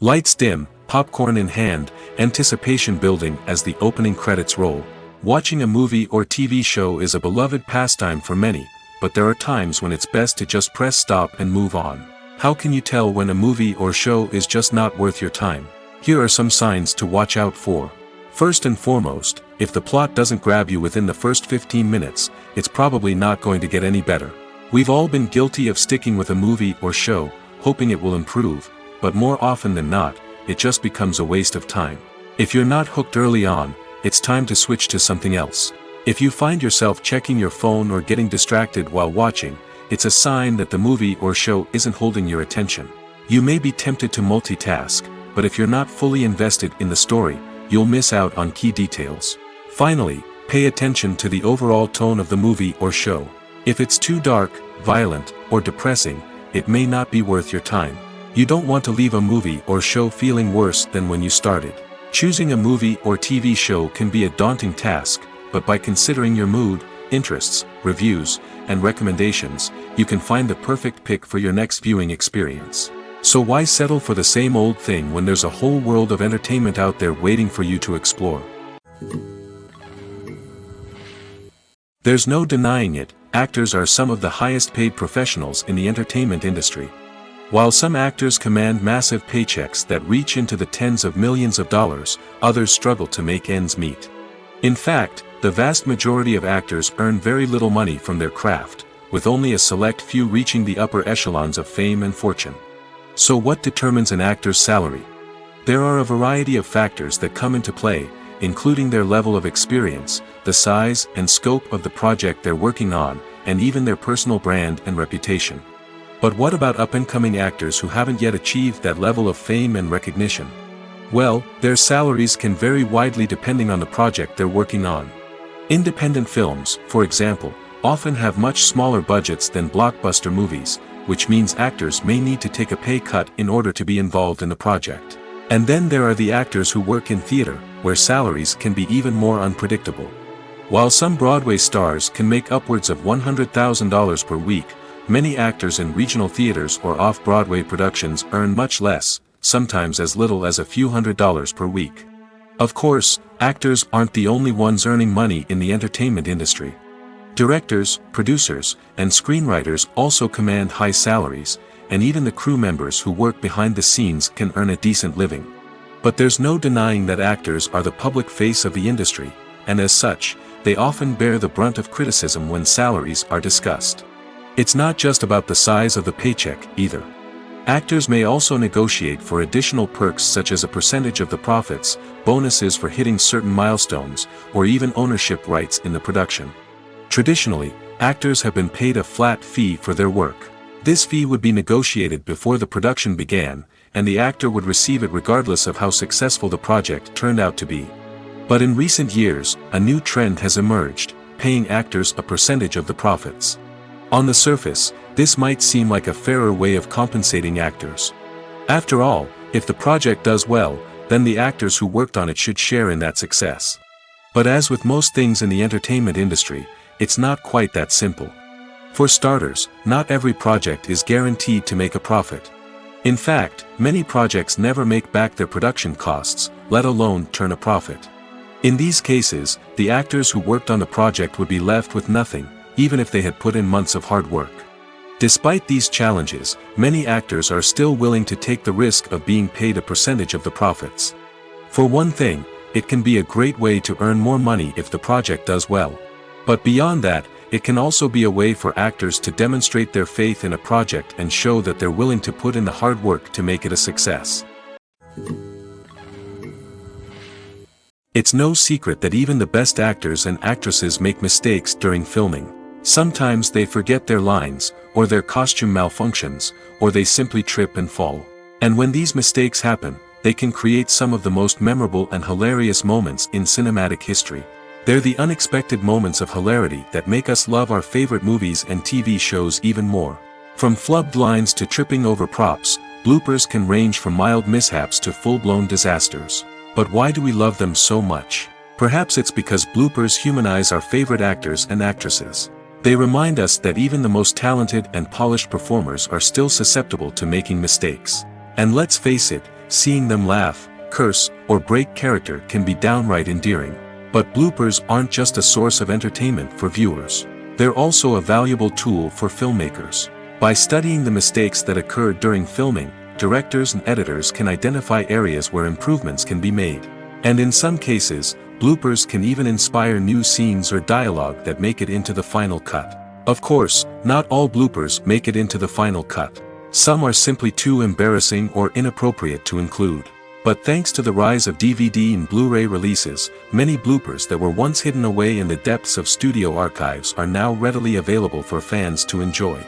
B: Lights dim, popcorn in hand, anticipation building as the opening credits roll. Watching a movie or TV show is a beloved pastime for many, but there are times when it's best to just press stop and move on. How can you tell when a movie or show is just not worth your time? Here are some signs to watch out for. First and foremost, if the plot doesn't grab you within the first 15 minutes, it's probably not going to get any better. We've all been guilty of sticking with a movie or show, hoping it will improve, but more often than not, it just becomes a waste of time. If you're not hooked early on, it's time to switch to something else. If you find yourself checking your phone or getting distracted while watching, it's a sign that the movie or show isn't holding your attention. You may be tempted to multitask, but if you're not fully invested in the story, you'll miss out on key details. Finally, pay attention to the overall tone of the movie or show. If it's too dark, violent, or depressing, it may not be worth your time. You don't want to leave a movie or show feeling worse than when you started. Choosing a movie or TV show can be a daunting task, but by considering your mood, interests, reviews, and recommendations, you can find the perfect pick for your next viewing experience. So why settle for the same old thing when there's a whole world of entertainment out there waiting for you to explore? There's no denying it, actors are some of the highest paid professionals in the entertainment industry. While some actors command massive paychecks that reach into the tens of millions of dollars, others struggle to make ends meet. In fact, the vast majority of actors earn very little money from their craft, with only a select few reaching the upper echelons of fame and fortune. So what determines an actor's salary? There are a variety of factors that come into play, including their level of experience, the size and scope of the project they're working on, and even their personal brand and reputation. But what about up-and-coming actors who haven't yet achieved that level of fame and recognition? Well, their salaries can vary widely depending on the project they're working on. Independent films, for example, often have much smaller budgets than blockbuster movies, which means actors may need to take a pay cut in order to be involved in the project. And then there are the actors who work in theater, where salaries can be even more unpredictable. While some Broadway stars can make upwards of $100,000 per week, many actors in regional theaters or off-Broadway productions earn much less, sometimes as little as a few $100s per week. Of course, actors aren't the only ones earning money in the entertainment industry. Directors, producers, and screenwriters also command high salaries, and even the crew members who work behind the scenes can earn a decent living. But there's no denying that actors are the public face of the industry, and as such, they often bear the brunt of criticism when salaries are discussed. It's not just about the size of the paycheck, either. Actors may also negotiate for additional perks such as a percentage of the profits, bonuses for hitting certain milestones, or even ownership rights in the production. Traditionally, actors have been paid a flat fee for their work. This fee would be negotiated before the production began, and the actor would receive it regardless of how successful the project turned out to be. But in recent years, a new trend has emerged, paying actors a percentage of the profits. On the surface, this might seem like a fairer way of compensating actors. After all, if the project does well, then the actors who worked on it should share in that success. But as with most things in the entertainment industry, it's not quite that simple. For starters, not every project is guaranteed to make a profit. In fact, many projects never make back their production costs, let alone turn a profit. In these cases, the actors who worked on the project would be left with nothing, even if they had put in months of hard work. Despite these challenges, many actors are still willing to take the risk of being paid a percentage of the profits. For one thing, it can be a great way to earn more money if the project does well. But beyond that, it can also be a way for actors to demonstrate their faith in a project and show that they're willing to put in the hard work to make it a success. It's no secret that even the best actors and actresses make mistakes during filming. Sometimes they forget their lines, or their costume malfunctions, or they simply trip and fall. And when these mistakes happen, they can create some of the most memorable and hilarious moments in cinematic history. They're the unexpected moments of hilarity that make us love our favorite movies and TV shows even more. From flubbed lines to tripping over props, bloopers can range from mild mishaps to full-blown disasters. But why do we love them so much? Perhaps it's because bloopers humanize our favorite actors and actresses. They remind us that even the most talented and polished performers are still susceptible to making mistakes. And let's face it, seeing them laugh, curse, or break character can be downright endearing. But bloopers aren't just a source of entertainment for viewers. They're also a valuable tool for filmmakers. By studying the mistakes that occur during filming, directors and editors can identify areas where improvements can be made. And in some cases, bloopers can even inspire new scenes or dialogue that make it into the final cut. Of course, not all bloopers make it into the final cut. Some are simply too embarrassing or inappropriate to include. But thanks to the rise of DVD and Blu-ray releases, many bloopers that were once hidden away in the depths of studio archives are now readily available for fans to enjoy.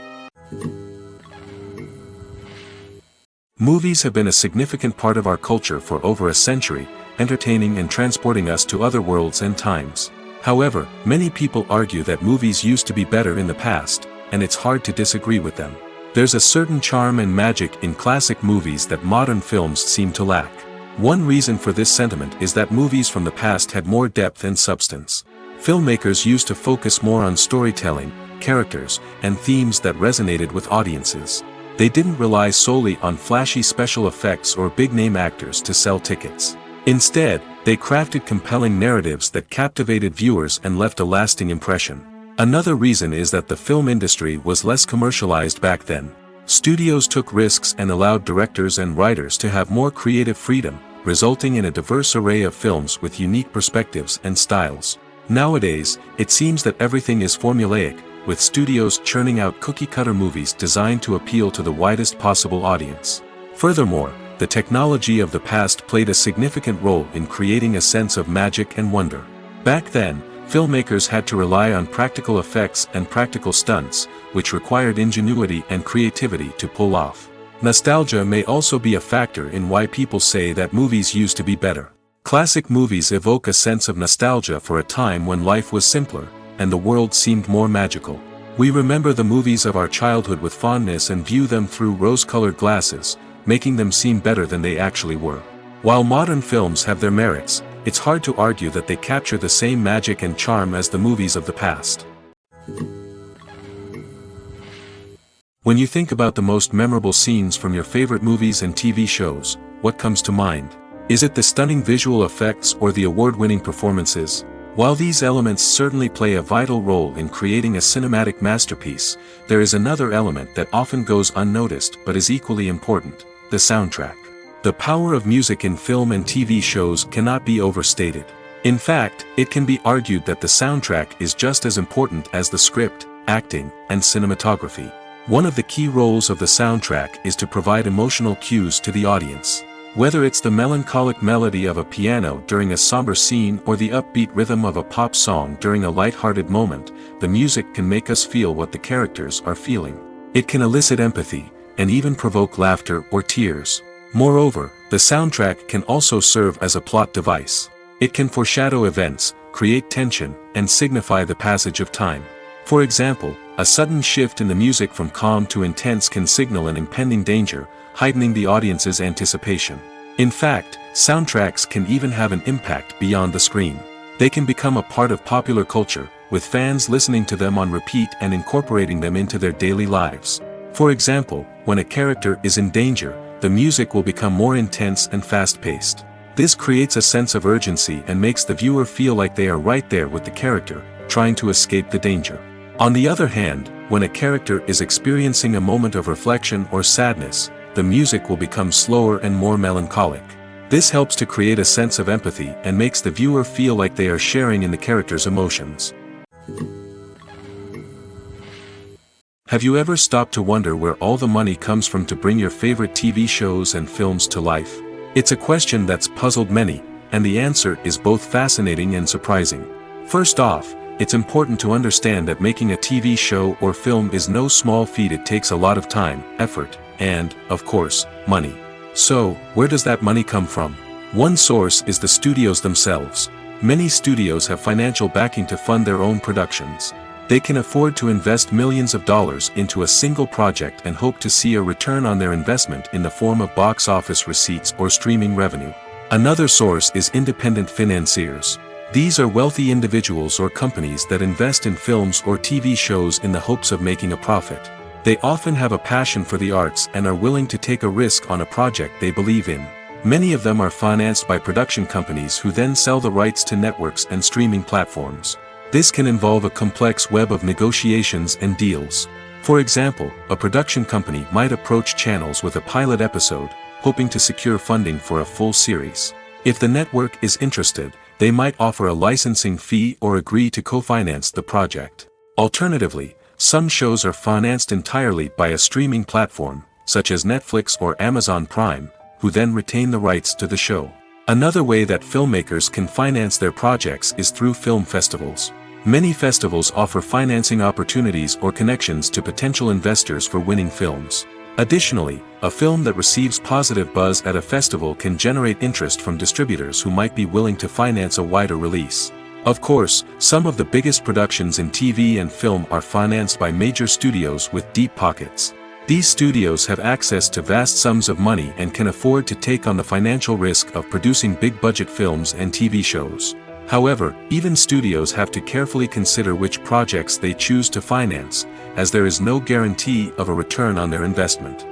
B: Movies have been a significant part of our culture for over a century, entertaining and transporting us to other worlds and times. However, many people argue that movies used to be better in the past, and it's hard to disagree with them. There's a certain charm and magic in classic movies that modern films seem to lack. One reason for this sentiment is that movies from the past had more depth and substance. Filmmakers used to focus more on storytelling, characters, and themes that resonated with audiences. They didn't rely solely on flashy special effects or big-name actors to sell tickets. Instead, they crafted compelling narratives that captivated viewers and left a lasting impression. Another reason is that the film industry was less commercialized back then. Studios took risks and allowed directors and writers to have more creative freedom, resulting in a diverse array of films with unique perspectives and styles. Nowadays, it seems that everything is formulaic, with studios churning out cookie-cutter movies designed to appeal to the widest possible audience. Furthermore, the technology of the past played a significant role in creating a sense of magic and wonder. Back then, filmmakers had to rely on practical effects and practical stunts, which required ingenuity and creativity to pull off. Nostalgia may also be a factor in why people say that movies used to be better. Classic movies evoke a sense of nostalgia for a time when life was simpler, and the world seemed more magical. We remember the movies of our childhood with fondness and view them through rose-colored glasses, making them seem better than they actually were. While modern films have their merits, it's hard to argue that they capture the same magic and charm as the movies of the past. When you think about the most memorable scenes from your favorite movies and TV shows, what comes to mind? Is it the stunning visual effects or the award-winning performances? While these elements certainly play a vital role in creating a cinematic masterpiece, there is another element that often goes unnoticed but is equally important: the soundtrack. The power of music in film and TV shows cannot be overstated. In fact, it can be argued that the soundtrack is just as important as the script, acting, and cinematography. One of the key roles of the soundtrack is to provide emotional cues to the audience. Whether it's the melancholic melody of a piano during a somber scene or the upbeat rhythm of a pop song during a light-hearted moment, the music can make us feel what the characters are feeling. It can elicit empathy, and even provoke laughter or tears. Moreover, the soundtrack can also serve as a plot device. It can foreshadow events, create tension, and signify the passage of time. For example, a sudden shift in the music from calm to intense can signal an impending danger, heightening the audience's anticipation. In fact, soundtracks can even have an impact beyond the screen. They can become a part of popular culture, with fans listening to them on repeat and incorporating them into their daily lives. For example, when a character is in danger, the music will become more intense and fast-paced. This creates a sense of urgency and makes the viewer feel like they are right there with the character, trying to escape the danger. On the other hand, when a character is experiencing a moment of reflection or sadness, the music will become slower and more melancholic. This helps to create a sense of empathy and makes the viewer feel like they are sharing in the character's emotions. Have you ever stopped to wonder where all the money comes from to bring your favorite TV shows and films to life? It's a question that's puzzled many, and the answer is both fascinating and surprising. First off, it's important to understand that making a TV show or film is no small feat. It takes a lot of time, effort, and, of course, money. So, where does that money come from? One source is the studios themselves. Many studios have financial backing to fund their own productions. They can afford to invest millions of dollars into a single project and hope to see a return on their investment in the form of box office receipts or streaming revenue. Another source is independent financiers. These are wealthy individuals or companies that invest in films or TV shows in the hopes of making a profit. They often have a passion for the arts and are willing to take a risk on a project they believe in. Many of them are financed by production companies who then sell the rights to networks and streaming platforms. This can involve a complex web of negotiations and deals. For example, a production company might approach channels with a pilot episode, hoping to secure funding for a full series. If the network is interested, they might offer a licensing fee or agree to co-finance the project. Alternatively, some shows are financed entirely by a streaming platform, such as Netflix or Amazon Prime, who then retain the rights to the show. Another way that filmmakers can finance their projects is through film festivals. Many festivals offer financing opportunities or connections to potential investors for winning films. Additionally, a film that receives positive buzz at a festival can generate interest from distributors who might be willing to finance a wider release. Of course, some of the biggest productions in TV and film are financed by major studios with deep pockets. These studios have access to vast sums of money and can afford to take on the financial risk of producing big-budget films and TV shows. However, even studios have to carefully consider which projects they choose to finance, as there is no guarantee of a return on their investment.